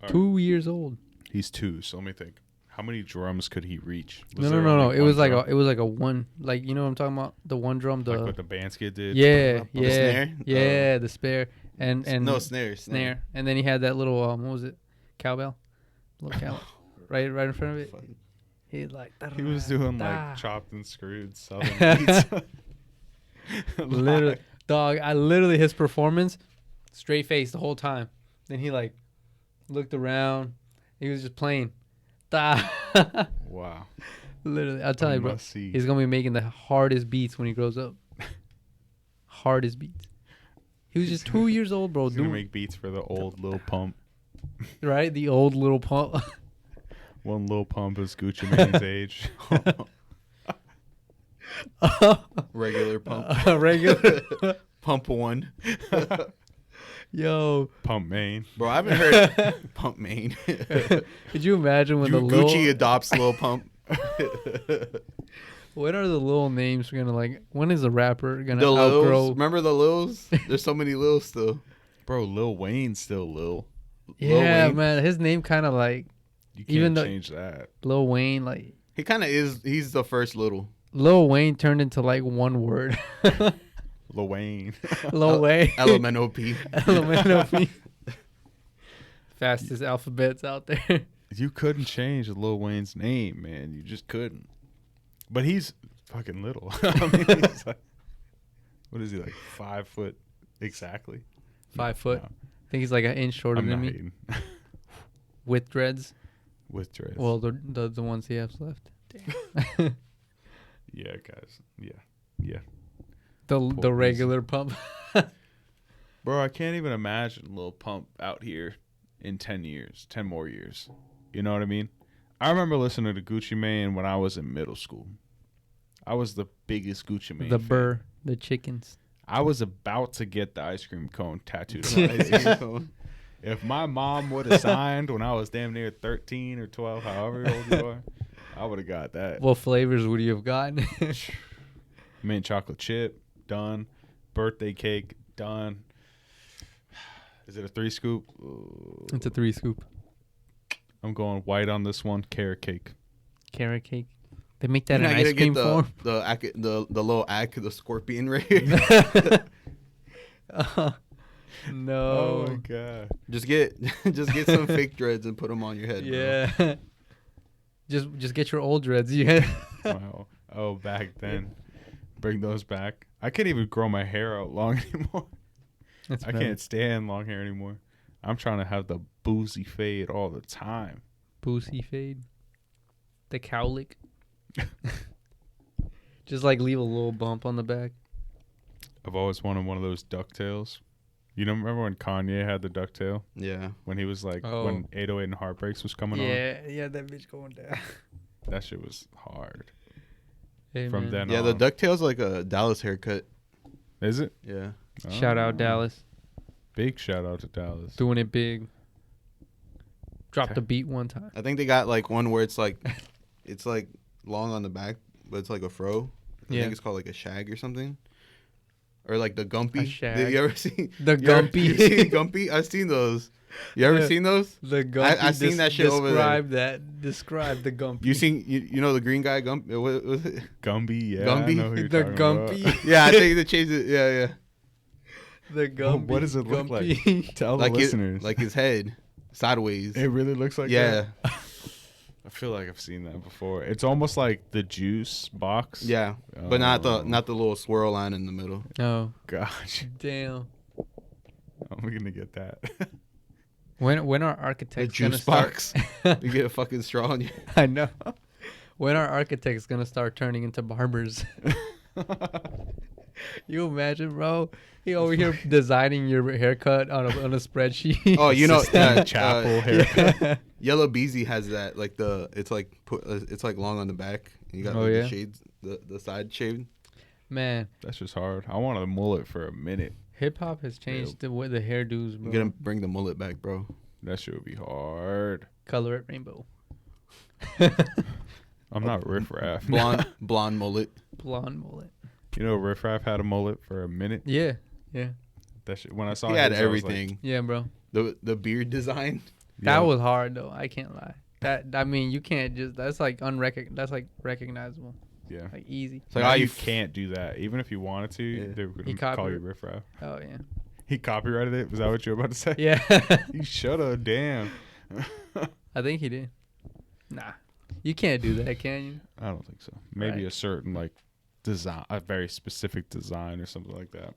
All right. 2 years old. He's 2, so let me think. How many drums could he reach? No. there It only was one like drum? it was like a one, like, you know what I'm talking about? The one drum, Like what the Bandskid did? yeah, The snare? yeah, the spare and No, snare. snare, and then he had that little what was it, cowbell, little cowbell, right in front of it. Fuck. He's like He was doing da. like chopped and screwed southern beats. literally Dog, I literally, his performance, straight face the whole time. Then he like looked around. He was just playing. Wow. Literally, I'll tell you, bro. Must see. He's gonna be making the hardest beats when he grows up. Hardest beats. He was just 2 years old, bro. He's gonna Dude, make beats for the old Lil Pump. right? The old little pump. One Lil Pump is Gucci Mane's age. Regular pump. Regular. Pump one. Yo, Pump Main. Bro, I haven't heard Pump Main. could you imagine when the Gucci little, adopts Lil Pump. what are the little names we're gonna like? When is a rapper gonna The outgrow? Lils. Remember the Lils? There's so many Lils still. Bro, Lil Wayne's still Lil. Yeah, Wayne. man. His name kind of like You Even can't though- change that. Lil Wayne. Like He kind of is. He's the first little. Lil Wayne turned into like one word. Lil Wayne. Lil Wayne. LMNOP. LMNOP. Fastest alphabets out there. You couldn't change Lil Wayne's name, man. You just couldn't. But he's fucking little. I mean, he's like, what is he, like 5 foot exactly? 5 foot. No, I think he's like an inch shorter I'm than not me. hating. With dreads. With dreads. Well, the ones he has left. Damn. yeah, guys. Yeah. the Poor regular pump. Bro, I can't even imagine Lil Pump out here in 10 years, 10 more years. You know what I mean? I remember listening to Gucci Mane when I was in middle school. I was the biggest Gucci Mane The fan. burr. The chickens. I was about to get the ice cream cone tattooed on my face. If my mom would have signed when I was damn near 13 or 12, however old you are, I would have got that. What flavors would you have gotten? Mint chocolate chip, done. Birthday cake, done. Is it a 3 scoop? Ooh. It's a 3 scoop. I'm going white on this one. Carrot cake. Carrot cake. They make that in You're not ice gonna cream get form. the little ack, the scorpion right here. No. Oh my god. just get some fake dreads and put them on your head. Bro. Yeah. just get your old dreads. Yeah. Wow. Oh, back then. Bring those back. I can't even grow my hair out long anymore. That's I can't stand long hair anymore. I'm trying to have the boozy fade all the time. Boosie fade. The cowlick. Just like leave a little bump on the back. I've always wanted one of those ducktails. You know, remember when Kanye had the ducktail? Yeah. When he was like, Oh. when 808 and Heartbreaks was coming on? Yeah, that bitch going down. That shit was hard. Hey, From man. then Yeah, on. the DuckTales like a Dallas haircut. Is it? Yeah. Shout out Oh. Dallas. Big shout out to Dallas. Doing it big. Dropped Okay. the beat one time. I think they got like one where it's like long on the back, but it's like a fro. I Yeah. think it's called like a shag or something. Or like the Gumpy. A shag. Have you ever seen The you ever- Gumpy. you seen Gumpy? I've seen those. You ever Yeah. seen those? The Gumpy. I seen that shit over there. Describe the Gumpy. You know the green guy Gump? What was it? Gumby, yeah. Gumby? I know who you're The talking Gumpy. about. Yeah, I think they changed it. Yeah. The Gumpy. What does it look like? Gumpy. Tell Like the listeners. like his head sideways. It really looks like Yeah. that? I feel like I've seen that before. It's almost like the juice box. Yeah. But not Oh. the little swirl line in the middle. Oh, Gosh. damn. I'm going to get that. When are The architects gonna juice start? box. You get a fucking straw in your I know. When are architects gonna start turning into barbers? You imagine, bro? He over here designing your haircut on a spreadsheet. Oh, you know, Sistine Chapel haircut. Yellow Beezy has that. Like it's like long on the back. And you got Oh, like yeah? the shades, the side shade. Man, That's just hard. I wanted a mullet for a minute. hip hop has changed the way the hairdos, You bro. gotta bring the mullet back, bro. That shit would be hard. Color it rainbow. I'm not Riff Raff. Blonde mullet. Blonde mullet. You know, Riff Raff had a mullet for a minute. Yeah. That shit. When I saw He had his, I was like, everything. Yeah, bro. The beard design. That yeah. was hard though. I can't lie. I mean, you can't just. That's like That's like recognizable. Yeah. Like easy. It's like, Now oh, you you can't do that. Even if you wanted to, Yeah. they were He going to call you copied- Riff Raff. Oh yeah. He copyrighted it? Was that what you were about to say? Yeah. You should have. Damn. I think he did. Nah. You can't do that, can you? I don't think so. Maybe Right. a certain, like, design, a very specific design or something like that.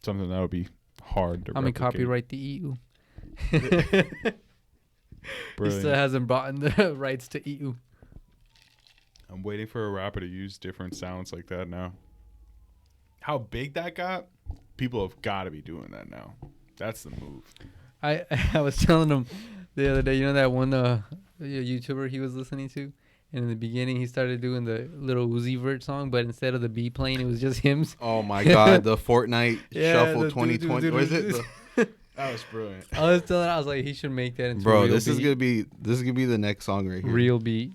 something that would be hard to I'm gonna replicate. copyright the EU. He Brilliant. still hasn't bought the rights to EU. I'm waiting for a rapper to use different sounds like that now. How big that got? People have got to be doing that now. That's the move. I was telling him the other day, you know that one YouTuber he was listening to? And in the beginning, he started doing the little Uzi Vert song, but instead of the beat playing, it was just him. Oh my God, the Fortnite Yeah, Shuffle the 2020. What is it? That was brilliant. I was like, he should make that into a Bro, real this beat. is gonna be the next song right here. Real beat.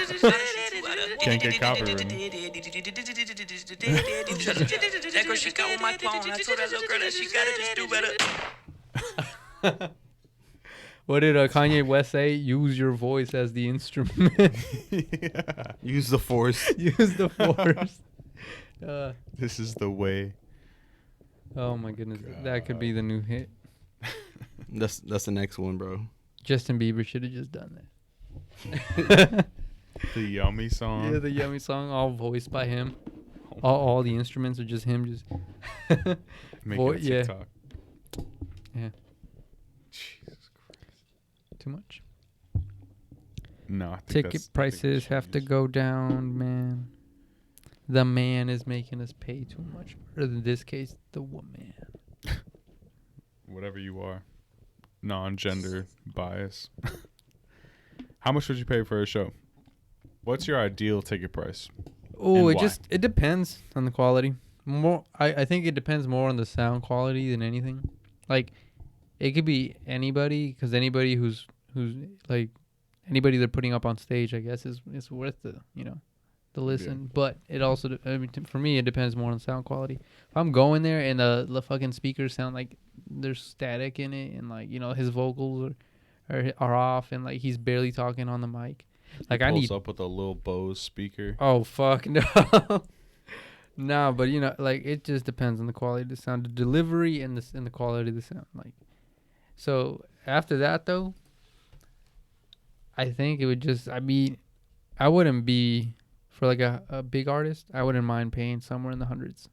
Can't get copyrighted. That girl, she got with my clone. I told that little girl that she gotta just do better. What did Kanye West say? Use your voice as the instrument. Yeah. Use the force. Use the force. This is the way. Oh my goodness, that could be the new hit. That's the next one, bro. Justin Bieber should have just done that. The Yummy song. Yeah, the Yummy song, all voiced by him. All the instruments are just him. Just Make Boy, it yeah. TikTok. Yeah. Jesus Christ. Too much. No, I think Ticket that's- I think prices they have should to use- go down, man. The man is making us pay too much. Or in this case, the woman. Whatever you are. Non-gender bias. How much would you pay for a show? What's your ideal ticket price? Oh, And why? it depends on the quality. I think it depends more on the sound quality than anything. Like, it could be anybody, because anybody who's like anybody they're putting up on stage, I guess is worth the the listen. Yeah. But it also, for me, it depends more on sound quality. If I'm going there and the fucking speakers sound like there's static in it, and like his vocals are off, and like he's barely talking on the mic. Like I Pulls need. up with a little Bose speaker. Oh fuck no. No, but like it just depends on the quality of the sound, the delivery, and the quality of the sound. Like, so after that though, I think it would just. I mean, I wouldn't be for like a big artist. I wouldn't mind paying somewhere in the hundreds.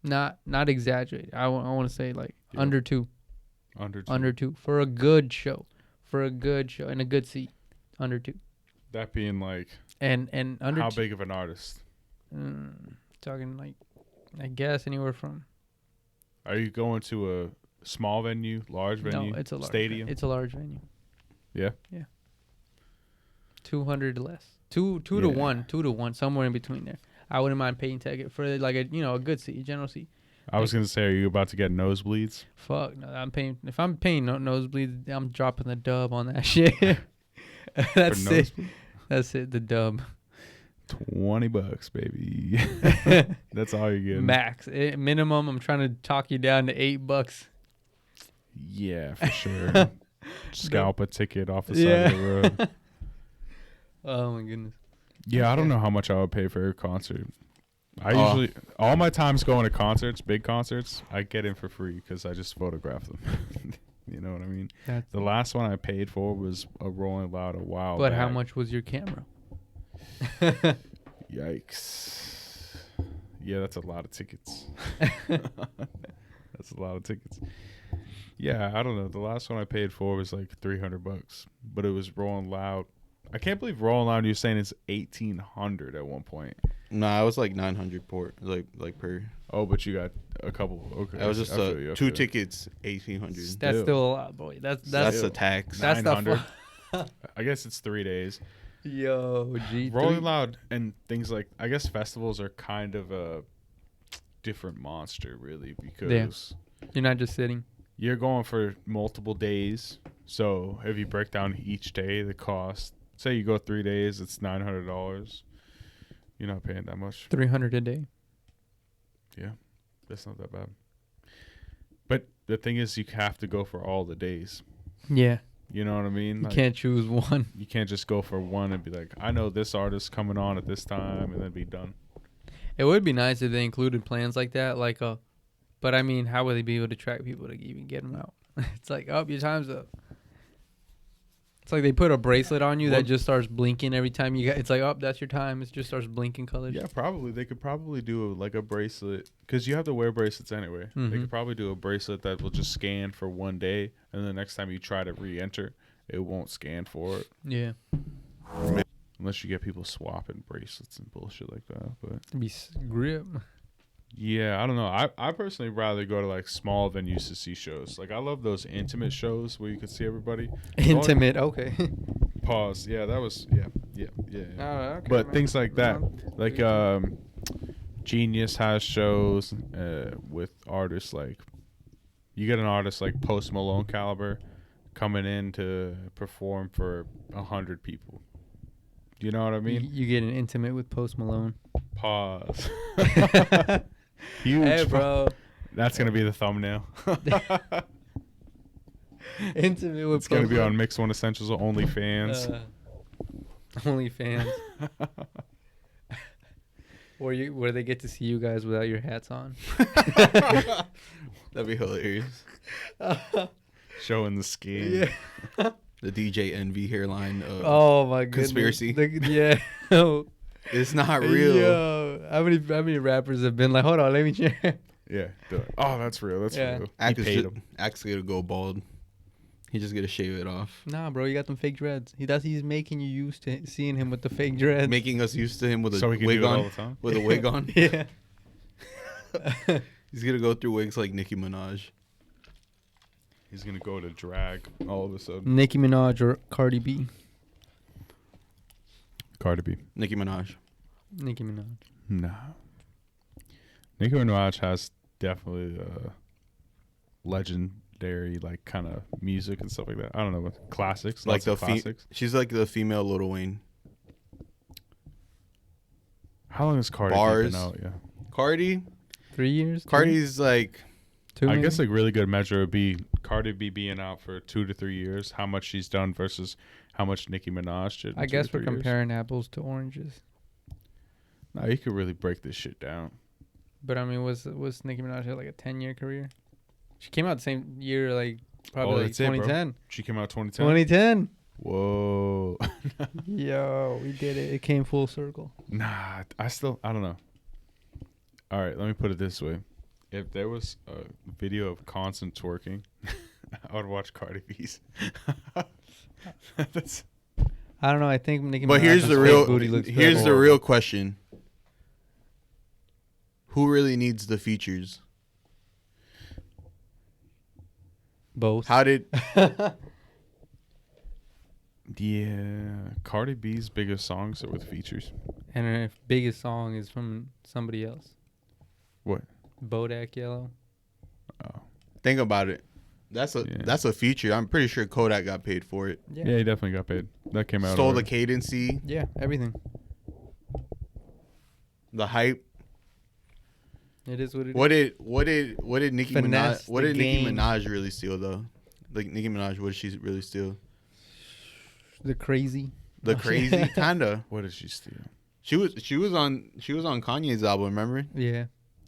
Not exaggerated. I want to say like Yeah. under two Under two. for a good show, and a good seat, under two. That being like, And under how big of an artist? talking like, I guess anywhere from. Are you going to a small venue, large venue, No, it's a large stadium? It's a large venue. Yeah? Yeah. 200 less. Two to Yeah. 1, somewhere in between there. I wouldn't mind paying ticket for like a good seat, a general seat. I was going to say, are you about to get nosebleeds? Fuck no, I'm paying. If I'm paying nosebleeds, I'm dropping the dub on that shit. That's For it. nosebleed? That's it. The dub. $20, baby. That's all you're getting. Max. Minimum, I'm trying to talk you down to $8. Yeah, for sure. Scalp a ticket off the side of the road. Oh my goodness. Yeah, I don't know how much I would pay for a concert. I Oh. usually, all my times going to concerts, big concerts, I get in for free because I just photograph them. You know what I mean? The last one I paid for was a Rolling Loud a while But back. how much was your camera? Yikes. Yeah, that's a lot of tickets. That's a lot of tickets. Yeah, I don't know. The last one I paid for was like $300, but it was Rolling Loud. I can't believe Rolling Loud, you're saying it's $1,800 at one point. Nah, I was like 900 like per. Oh, but you got a couple. Okay, That was just I feel you, I two feel you. tickets, 1,800. That's Still. still a lot, boy. That's That's a tax. that's the 900. I guess it's 3 days. Yo, G. Rolling Loud and things like, I guess festivals are kind of a different monster, really, because You're not just sitting. you're going for multiple days. So if you break down each day, the cost, say you go 3 days, it's $900. You're not paying that much. $300 a day. Yeah, that's not that bad. But the thing is, you have to go for all the days. Yeah. You know what I mean? You Like, can't choose one. you can't just go for one and be like, I know this artist coming on at this time, and then be done. It would be nice if they included plans like that, but I mean, how would they be able to track people to even get them out? It's like, oh, your time's up. It's like they put a bracelet on you Well- that just starts blinking every time you get. It's like, oh, that's your time. It just starts blinking colors. Yeah, probably. They could probably do like a bracelet because you have to wear bracelets anyway. They Mhm. could probably do a bracelet that will just scan for one day, and the next time you try to re-enter, it won't scan for it. Yeah. Unless you get people swapping bracelets and bullshit like that. But It'd be grip. yeah, I don't know. I personally rather go to like small venues to see shows. Like I love those intimate shows where you can see everybody. Intimate. Okay. Pause. Yeah, that was yeah. Okay, But man. things like that, like Genius has shows with artists like you get an artist like Post Malone caliber coming in to perform for 100 people. You know what I mean? You get an intimate with Post Malone. Pause. Huge. Hey, bro. That's gonna be the thumbnail. Intimate with It's gonna Post be on Malone. Mix One Essentials or OnlyFans. OnlyFans. Where they get to see you guys without your hats on. That'd be hilarious. Showing the skin. The DJ Envy hairline. Oh my goodness. Conspiracy. Yeah. It's not real. Yo, how many rappers have been like, hold on, let me check. Yeah. Oh, that's real. That's Yeah. real. He Axe paid him. gonna go bald. He just gonna shave it off. Nah, bro, you got them fake dreads. He's making you used to seeing him with the fake dreads. Making us used to him with a So he can wig do it all on. the time. With a wig on. Yeah. He's gonna go through wigs like Nicki Minaj. He's gonna go to drag all of a sudden. Nicki Minaj or Cardi B. Cardi B. Nicki Minaj. Nicki Minaj. Nah. Nicki Minaj has definitely legendary like kind of music and stuff like that. I don't know, classics, Like lots the of classics. she's like the female Lil Wayne. How long has Cardi B Bars. been out? Yeah. Cardi. 3 years. Cardi's like Two. I maybe? guess like really good measure would be Cardi B being out for 2 to 3 years. How much she's done versus how much Nicki Minaj did. in I 2 guess to we're 3 years. comparing apples to oranges. No, you could really break this shit down. But I mean, was Nicki Minaj had like a 10-year career? She came out the same year, like probably like that's it, bro. 2010. She came out 2010. 2010. Whoa. Yo, we did it. It came full circle. Nah, I don't know. All right, let me put it this way. If there was a video of constant twerking, I would watch Cardi B's. That's, I don't know. I think Nicki Minaj. But here's the real booty looks here's better. the real question. Who really needs the features? Both. How did yeah, Cardi B's biggest songs are with features. And her biggest song is from somebody else. What? Bodak Yellow. Oh. think about it? That's a feature. I'm pretty sure Kodak got paid for it. Yeah, he definitely got paid. That came out. Stole the already. cadency, Yeah, everything. the hype. It is what it is. What did Nicki Finesse Minaj? What the did Nicki game. Minaj really steal though? Like Nicki Minaj, what did she really steal? The crazy. The crazy kinda. What did she steal? She was on Kanye's album. Remember? Yeah.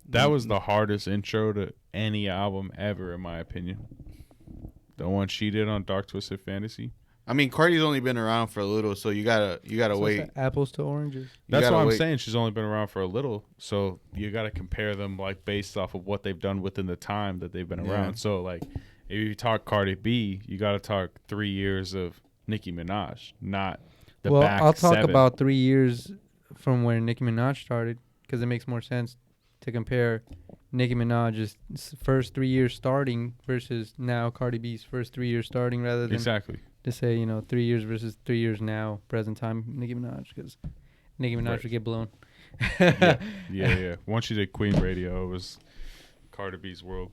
That was the hardest intro to any album ever, in my opinion. The one she did on Dark Twisted Fantasy. I mean, Cardi's only been around for a little, so you gotta So wait. it's apples to oranges. You That's gotta what I'm wait. saying. She's only been around for a little, so you got to compare them like based off of what they've done within the time that they've been Yeah. around. So like, if you talk Cardi B, you got to talk 3 years of Nicki Minaj, not the Well, back I'll talk 7. about 3 years from where Nicki Minaj started because it makes more sense to compare Nicki Minaj's first 3 years starting versus now Cardi B's first 3 years starting rather than Exactly. to say, 3 years versus 3 years now, present time Nicki Minaj because Nicki Minaj Right. would get blown. Yeah. Once she did Queen Radio, it was Cardi B's world.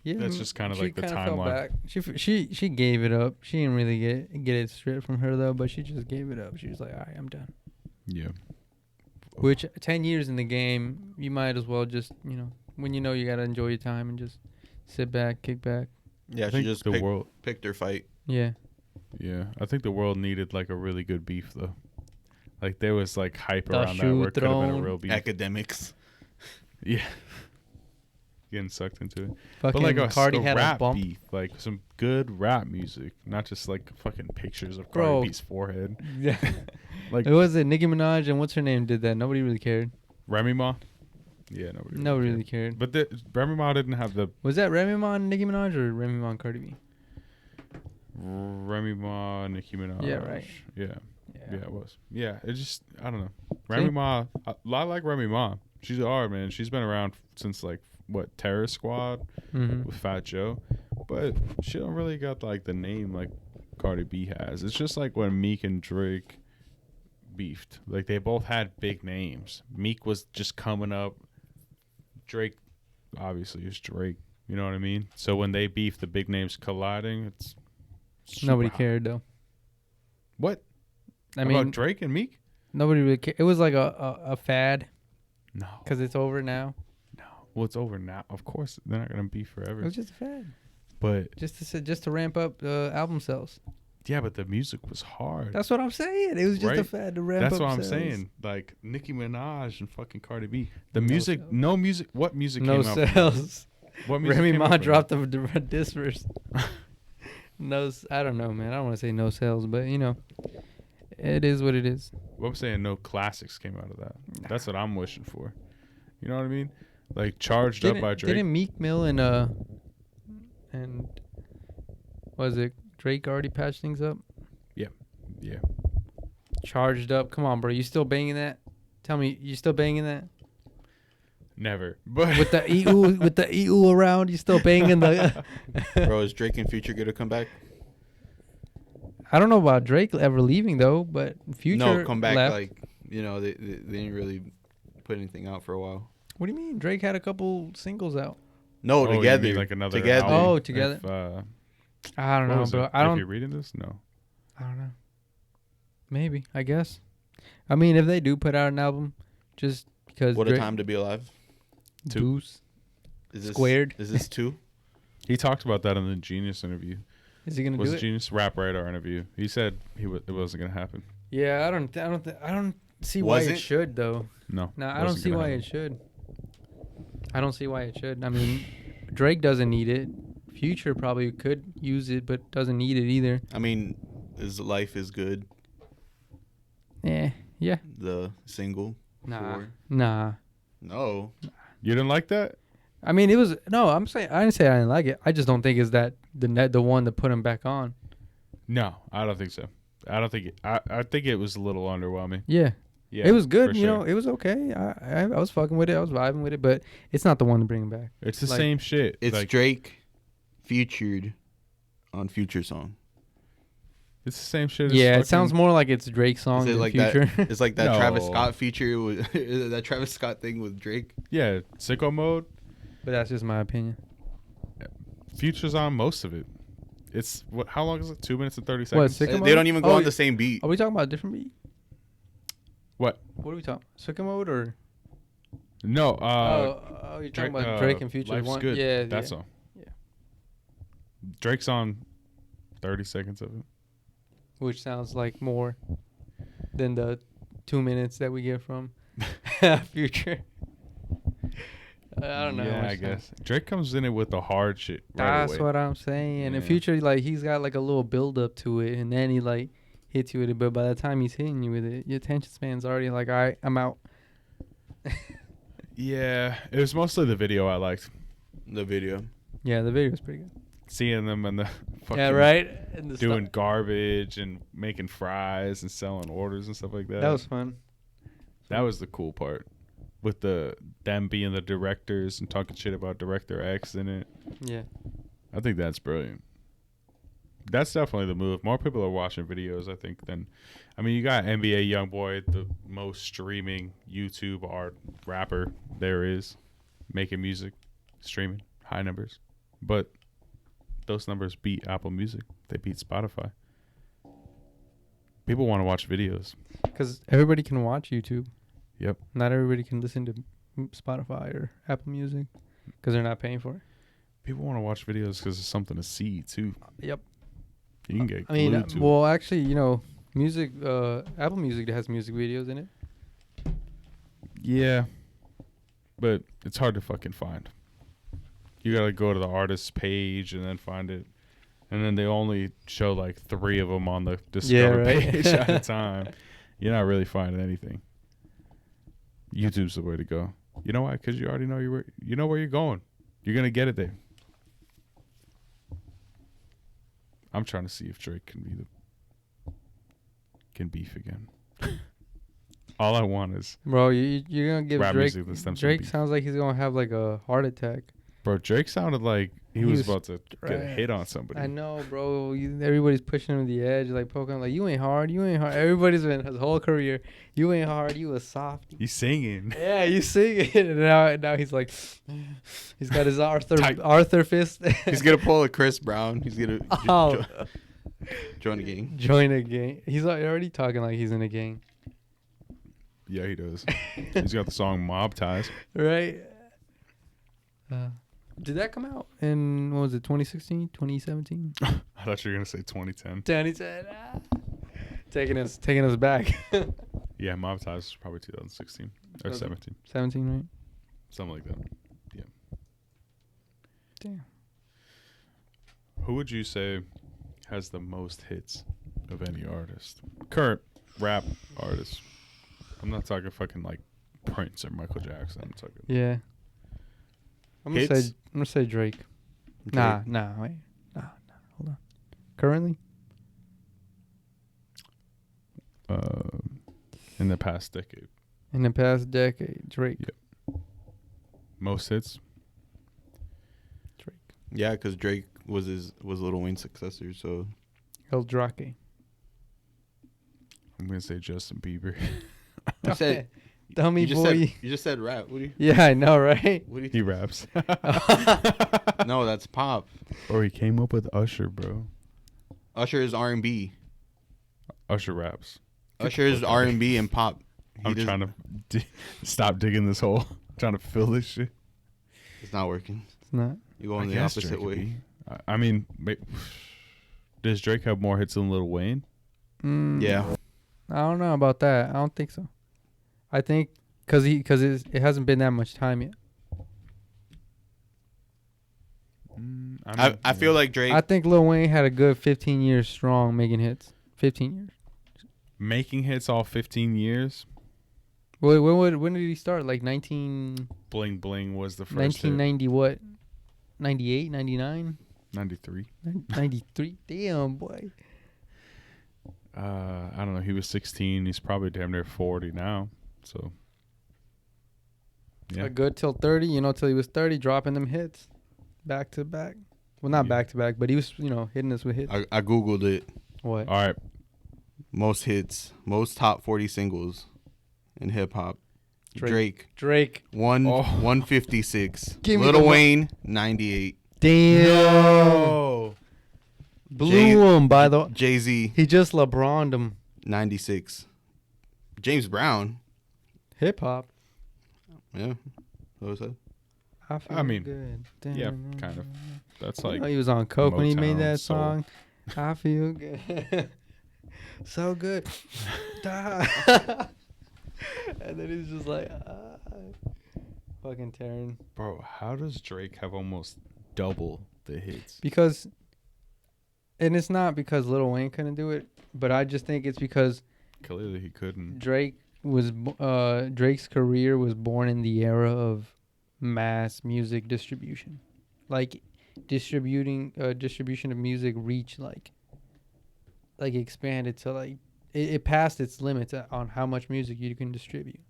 Yeah, That's just kind of she like the kinda fell timeline. back. She gave it up. She didn't really get it straight from her though, but she just gave it up. She was like, all right, I'm done. Yeah. Which 10 years in the game, you might as well just when you gotta enjoy your time and just sit back, kick back. Yeah, I she think just the world. picked her fight. Yeah, Yeah, I think the world needed like a really good beef though. Like there was like hype The around that shoe where it could have been a throne. real beef. Academics. Yeah. getting sucked into it. Fucking But like a, Cardi a had a rap bump. beef, like some good rap music, not just like fucking pictures of Bro. Cardi B's forehead. Yeah. Like It was it. Nicki Minaj and what's her name did that. Nobody really cared. Remy Ma. Yeah, Nobody really cared. But Remy Ma didn't have the Was that Remy Ma and Nicki Minaj or Remy Ma and Cardi B? Remy Ma, Nicki Minaj. Yeah, right. Yeah, Yeah. it was. Yeah, it just I don't know. Remy Ma, I like Remy Ma. She's hard, man. She's been around since like what Terror Squad Mm-hmm. with Fat Joe, but she don't really got like the name like Cardi B has. It's just like when Meek and Drake beefed. Like they both had big names. Meek was just coming up. Drake obviously is Drake. You know what I mean? So when they beef, the big names colliding, it's Nobody super hot. cared though. What? I About mean, Drake and Meek? nobody really cared. It was like a fad No. because it's over now. No. Well, it's over now. Of course, they're not gonna beef It forever. was just a fad, But just to ramp up album sales. yeah, but the music was hard. That's what I'm saying. It was just a Right? fad to ramp That's up what I'm sales. saying. Like Nicki Minaj and fucking Cardi B. The No music, sales. no music. What music No came out? sales. What music Remy came Ma out from dropped the diss verse. I don't know, man. I don't want to say no sales, but you know, it is what it is. Well, I'm saying no classics came out of that. That's what I'm wishing for. You know what I mean? Like Charged Up by Drake. Didn't Meek Mill and was it Drake already patched things up? Yeah. Charged Up. Come on, bro. You still banging that? Tell me, you still banging that? Never. But With the EU around, you still banging the Bro, is Drake and Future gonna come back? I don't know about Drake ever leaving though, but Future No, come back. left. Like they didn't really put anything out for a while. What do you mean? Drake had a couple singles out. No, Oh, you together. mean like another together. album? Oh, together. If, I don't what know, was bro. it? I If don't. you're reading this, no. I don't know. Maybe, I guess. I mean, if they do put out an album, just because What a Drake, time to be alive. Two. Deuce Is this Squared. Is this 2? He talked about that in the Genius interview. Is he gonna Was do it it? Genius Rap Radar interview? He said it wasn't gonna happen. Yeah, I don't see why Was it it? should though. No. No, I don't wasn't see gonna why happen. it should. I don't see why it should. I mean, Drake doesn't need it. Future probably could use it, but doesn't need it either. I mean, is Life is Good Yeah. the single? Nah. for- Nah. No. You didn't like that? I mean, it was no. I'm saying I didn't say I didn't like it. I just don't think it's that the one to put him back on. No, I don't think so. I don't think I think it was a little underwhelming. Yeah. Yeah, It was good, for you sure. know. It was okay. I was fucking with it. I was vibing with it, but it's not the one to bring him back. It's the like- same shit. It's like, Drake featured on Future song. it's the same shit. Yeah, as it sounds fucking- more like it's Drake's song Is it than like Future. that? It's like that Travis No. Scott feature with that Travis Scott thing with Drake. Yeah, sicko mode. But that's just my opinion. Future's on most of it. It's what? How long is it? 2 minutes and 30 What, seconds. Sicko They mode? don't even go Oh, on the same beat. Are we talking about a different beat? What? What are we talking? Sicko mode or? No. You're talking about Drake and Future. Life's one. Good. Yeah, That yeah. song. Yeah. Drake's on 30 seconds of it. Which sounds like more than the 2 minutes that we get from Future. I don't know. how Yeah, much I time. guess Drake comes in it with the hard shit. Right That's away. what I'm saying. And Yeah. Future, like, he's got like a little build up to it, and then he like hits you with it. But by the time he's hitting you with it, your attention span's already like, all right, I'm out. Yeah, it was mostly the video I liked. The video. Yeah, the video's pretty good. Seeing them and the fucking Yeah, right. And the doing stuff- garbage and making fries and selling orders and stuff like that. that was fun. That was the cool part, with them being the directors and talking shit about Director X in it. Yeah. I think that's brilliant. That's definitely the move. More people are watching videos, I think, than... I mean, you got NBA YoungBoy, the most streaming YouTube art rapper there is, making music, streaming, high numbers. But those numbers beat Apple Music. They beat Spotify. People want to watch videos. Because everybody can watch YouTube. Yep. Not everybody can listen to Spotify or Apple Music because they're not paying for it. People want to watch videos because it's something to see, too. Yep. You can get I mean, glued to it. well, actually, you know, music, Apple Music has music videos in it. Yeah, but it's hard to fucking find. You gotta go to the artist's page and then find it, and then they only show like 3 of them on the Discover right. page at a time. You're not really finding anything. YouTube's the way to go. You know why? Because you already know you know where you're going. You're gonna get it there. I'm trying to see if Drake can beef again. All I want is Bro, you're gonna give rap Drake. music that stems from Drake beef. sounds like he's gonna have like a heart attack. Bro, Drake sounded like he was about to get a right. hit on somebody. I know, bro. Everybody's pushing him to the edge, like poking him, like you ain't hard, you ain't hard. Everybody's been his whole career. You ain't hard, you a softie. He's singing. Yeah, you singing, and now he's like, he's got his Tight. Arthur fist. He's gonna pull a Chris Brown. He's gonna join the gang. Join a gang. He's already talking like he's in a gang, Yeah, he does. He's got the song Mob Ties. right? Did that come out in, what was it, 2016, 2017? I thought you were going to say 2010. 2010. Taking us back. Yeah, Mob Ties was probably 2016 or 17. 17, right? Something like that. Yeah. Damn. Who would you say has the most hits of any artist? Current rap artist. I'm not talking fucking like Prince or Michael Jackson. I'm talking. Yeah. I'm gonna say Drake. Nah, wait. Nah, hold on. Currently? In the past decade. In the past decade, Drake. Yeah. Most hits? Drake. Yeah, because Drake was Lil Wayne's successor. So El Drake. I'm gonna say Justin Bieber. you said Dummy you just boy. said, you just said rap. What do you? Yeah, I know, right? What do He raps. No, that's pop. Or he came up with Usher, bro. Usher is R&B. Usher raps. Usher is R&B and pop. I'm trying to stop digging this hole. Trying to fill this shit. It's not working. It's not. You go in the guess opposite Drake could way. be. I mean, does Drake have more hits than Lil Wayne? Yeah. I don't know about that. I don't think so. I think because it hasn't been that much time yet. I feel like Drake. I think Lil Wayne had a good 15 years strong making hits. 15 years. Making hits all 15 years? When did he start? Like 19... Bling Bling was the first 1990 what? 98, 99? 93. 93? Damn, boy. I don't know. He was 16. He's probably damn near 40 now. So, yeah. A good till 30, till he was 30, dropping them hits. Back to back. Well, not back to back, but he was, hitting us with hits. I Googled it. What? All right. Most hits. Most top 40 singles in hip-hop. Drake. 156. Lil Wayne, 98. Damn. No. Blew him by the... Jay-Z. He just LeBron'd him. 96. James Brown. Hip-hop. Yeah. What was that? I mean, good. Yeah, kind of. That's like... he was on coke when he made Motown that soul. song. I feel good. So good. And then he's just like... fucking tearing. Bro, how does Drake have almost double the hits? Because... And it's not because Lil Wayne couldn't do it, but I just think it's because... Clearly he couldn't. Drake's career was born in the era of mass music distribution, like distribution of music reached like expanded to like it passed its limits on how much music you can distribute.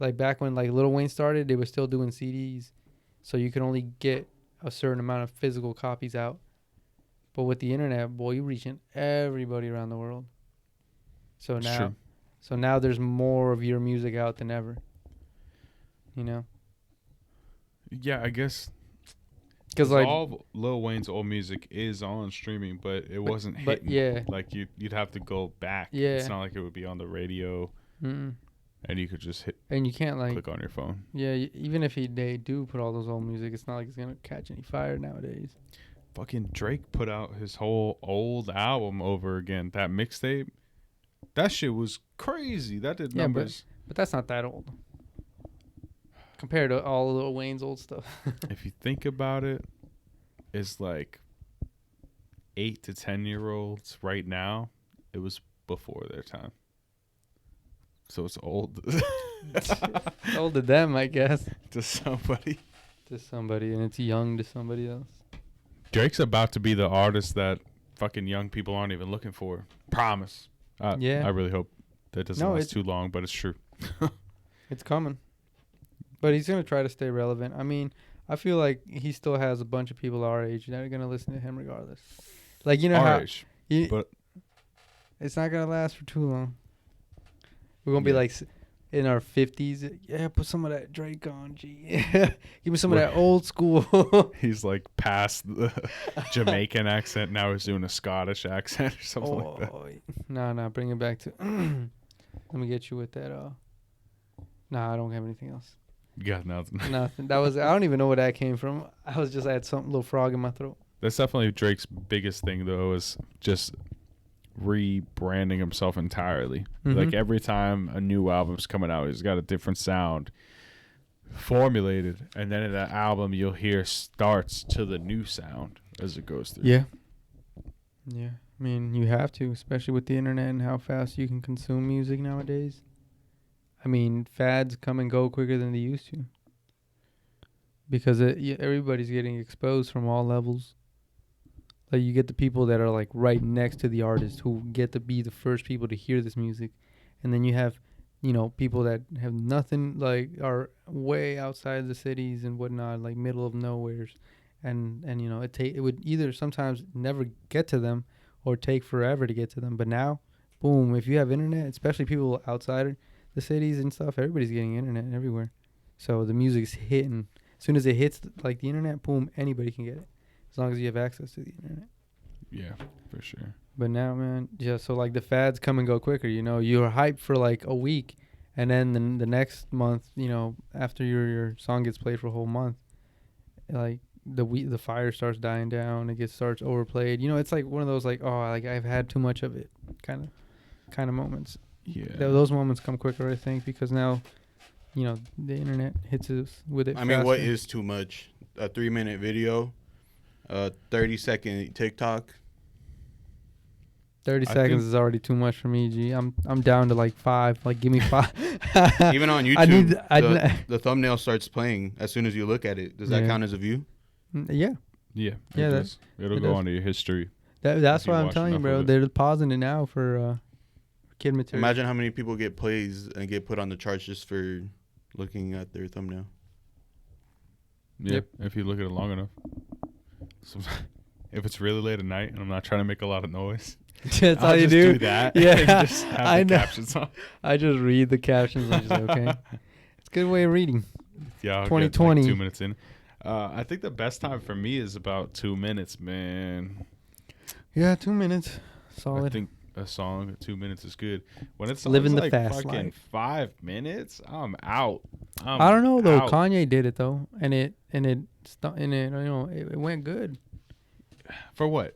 Like back when like Lil Wayne started, they were still doing CDs, so you could only get a certain amount of physical copies out. But with the internet, boy, you're reaching everybody around the world. So now. True. So now there's more of your music out than ever. Yeah, I guess. Because like all Lil Wayne's old music is on streaming, but it wasn't hitting. But yeah. Like you'd have to go back. Yeah. It's not like it would be on the radio. Mm-mm. And you could just and you can't like click on your phone. Yeah, even if they do put all those old music, it's not like it's gonna catch any fire nowadays. Fucking Drake put out his whole old album over again. That mixtape. That shit was crazy. That did numbers. But that's not that old. compared to all of Lil Wayne's old stuff. If you think about it, it's like 8 to 10-year-olds right now. It was before their time. So it's old Old to them, I guess. to somebody. To somebody, and it's young to somebody else. Drake's about to be the artist that fucking young people aren't even looking for. Promise. Yeah. I really hope that doesn't No, last too long, but it's true. It's coming. But he's going to try to stay relevant. I mean, I feel like he still has a bunch of people our age that are going to listen to him regardless. Like, you know Our how age, you- but it's not going to last for too long. We're going to be Yeah. like in our 50s. Yeah, put some of that Drake on, G. Give me some of that old school. he's like past the Jamaican accent. Now he's doing a Scottish accent or something like that. No, bring it back to. Let me get you with that. Nah, I don't have anything else. You got nothing. Nothing. That was. I don't even know where that came from. I had some little frog in my throat. That's definitely Drake's biggest thing, though, is just rebranding himself entirely. Mhm. Like every time a new album's coming out, he's got a different sound formulated, and then in that album you'll hear starts to the new sound as it goes through. Yeah. Yeah. I mean, you have to, especially with the internet and how fast you can consume music nowadays. I mean, fads come and go quicker than they used to. Because everybody's getting exposed from all levels. Like, you get the people that are, like, right next to the artist who get to be the first people to hear this music. And then you have, you know, people that have nothing, like, are way outside the cities and whatnot, like, middle of nowheres. And you know, it would either sometimes never get to them or take forever to get to them. But now, boom, if you have internet, especially people outside the cities and stuff, everybody's getting internet everywhere. So the music's hitting. As soon as it hits, like, the internet, boom, anybody can get it. As long as you have access to the internet. Yeah, for sure. But now, man, yeah, so, like, the fads come and go quicker. You know, you're hyped for, like, a week. And then the next month, you know, after your song gets played for a whole month, like, the fire starts dying down. It starts overplayed. You know, it's like one of those, like, oh, like, I've had too much of it kind of moments. Yeah. Those moments come quicker, I think, because now, you know, the internet hits us with it. I mean, what faster. is too much? A 3-minute video, 30-second TikTok. 30 I seconds think- is already too much for me, G. I'm down to like 5. Like, give me 5. Even on I YouTube, the thumbnail starts playing as soon as you look at it. Does that Yeah. count as a view? Yeah. Yeah. Yeah, It'll it go does. onto your history. That's If you why I'm watch telling you, enough bro. of it. They're pausing it now for kid material. Imagine how many people get plays and get put on the charts just for looking at their thumbnail. Yeah, Yep. if you look at it long enough. So, if it's really late at night and I'm not trying to make a lot of noise, That's I'll how you just do. do that. Yeah, and just have I the know. captions on. I just read the captions. I'm just like, okay. It's a good way of reading. Yeah, I'll 2020. Get, like, 2 minutes in. I think the best time for me is about 2 minutes, man. Yeah, 2 minutes. I Solid. think a song at 2 minutes is good. When it's Living the like fast fucking life. 5 minutes, I'm out. I don't know though. out. Kanye did it though, and it you know, it went good. For what?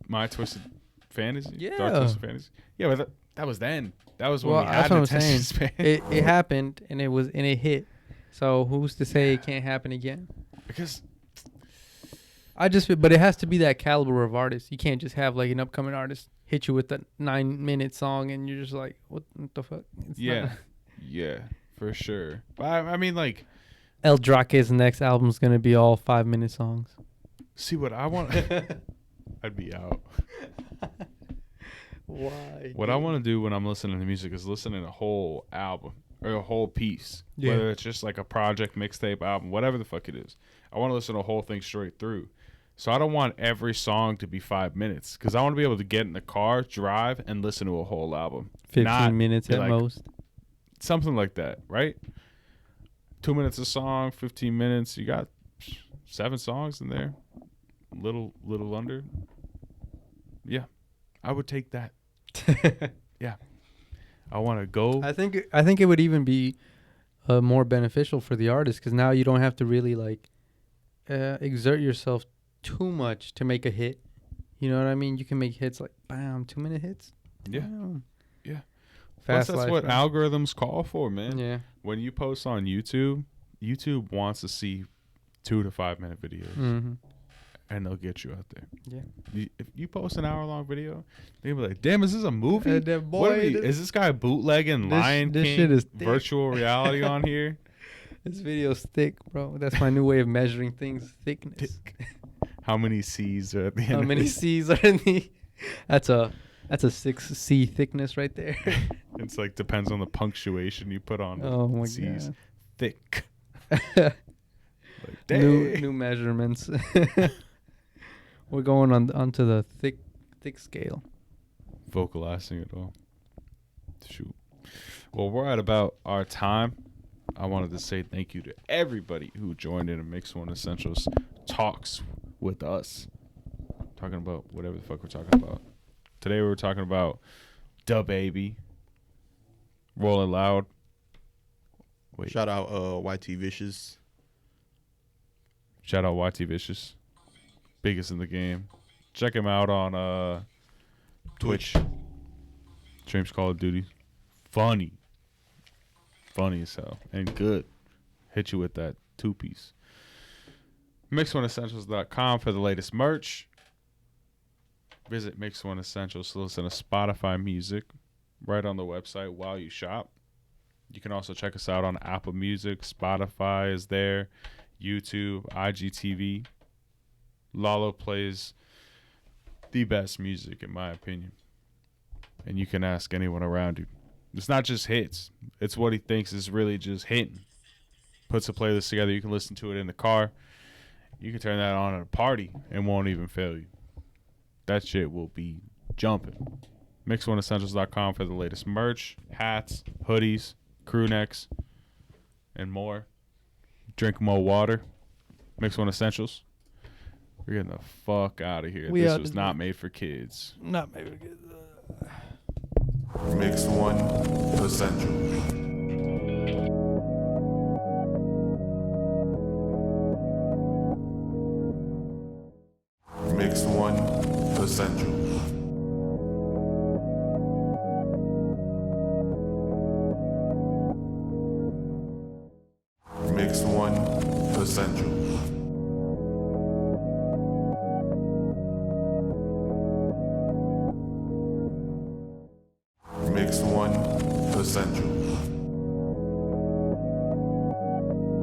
My Twisted Fantasy? Yeah. Dark Twisted Fantasy? Yeah, but that was then. That was when Well, we that's had what an I'm saying. attention span. It happened, and it hit. So who's to say it can't happen again? Because But it has to be that caliber of artist. You can't just have like an upcoming artist hit you with a 9-minute song, and you're just like, what the fuck? It's yeah, not- yeah, for sure. But I mean, like, El Drake's next album's gonna be all 5-minute songs. see what I want. I'd be out. Why? What I want to do when I'm listening to music is listen to a whole album or a whole piece, Yeah. whether it's just like a project, mixtape, album, whatever the fuck it is. I want to listen to the whole thing straight through. So I don't want every song to be 5 minutes because I want to be able to get in the car, drive, and listen to a whole album. 15 Not minutes be at like- most. Something like that, right? 2 minutes a song, 15 minutes. You got 7 songs in there. Little under. Yeah, I would take that. Yeah, I want to go. I think it would even be more beneficial for the artist because now you don't have to really like exert yourself too much to make a hit. You know what I mean? You can make hits like bam, 2-minute hits. Yeah, Bam. yeah. Plus, Fast that's life, what man. algorithms call for, man. Yeah. When you post on YouTube, YouTube wants to see 2 to 5 minute videos, Mm-hmm. and they'll get you out there. Yeah. If you post an hour-long video, they'll be like, "Damn, is this a movie? that What are boy, we, is this guy bootlegging this- Lion this King shit is thick." virtual reality on here?" This video's thick, bro. That's my new way of measuring things. Thickness. How many C's are at the end? How of many it? C's are in the? That's a 6C thickness right there. It's like depends on the punctuation you put on. Oh my C's. Thick. god. Like, New measurements. We're going onto the thick scale. Vocalizing it all. Shoot. Well, we're at about our time. I wanted to say thank you to everybody who joined in and Mix One Essentials talks with us. Talking about whatever the fuck we're talking about. Today we were talking about Dababy, Rolling Loud. Wait. Shout out YT Vicious. Shout out YT Vicious. Biggest in the game. Check him out on Twitch. Streams Call of Duty. Funny as hell. And good. Hit you with that 2-piece. Mix1essentials.com for the latest merch. Visit Mix One Essentials to listen to Spotify music right on the website while you shop. You can also check us out on Apple Music. Spotify is there. YouTube, IGTV. Lalo plays the best music, in my opinion. And you can ask anyone around you. It's not just hits. It's what he thinks is really just hitting. Puts a playlist together. You can listen to it in the car. You can turn that on at a party and won't even fail you. That shit will be jumping. Mix1essentials.com for the latest merch, hats, hoodies, crew necks, and more. Drink more water. Mix One Essentials. We're getting the fuck out of here. We This out was of not here. made for kids. Not maybe. Mix One Essentials. Mix One Essentials. Mix One Essentials. Mix One Essentials.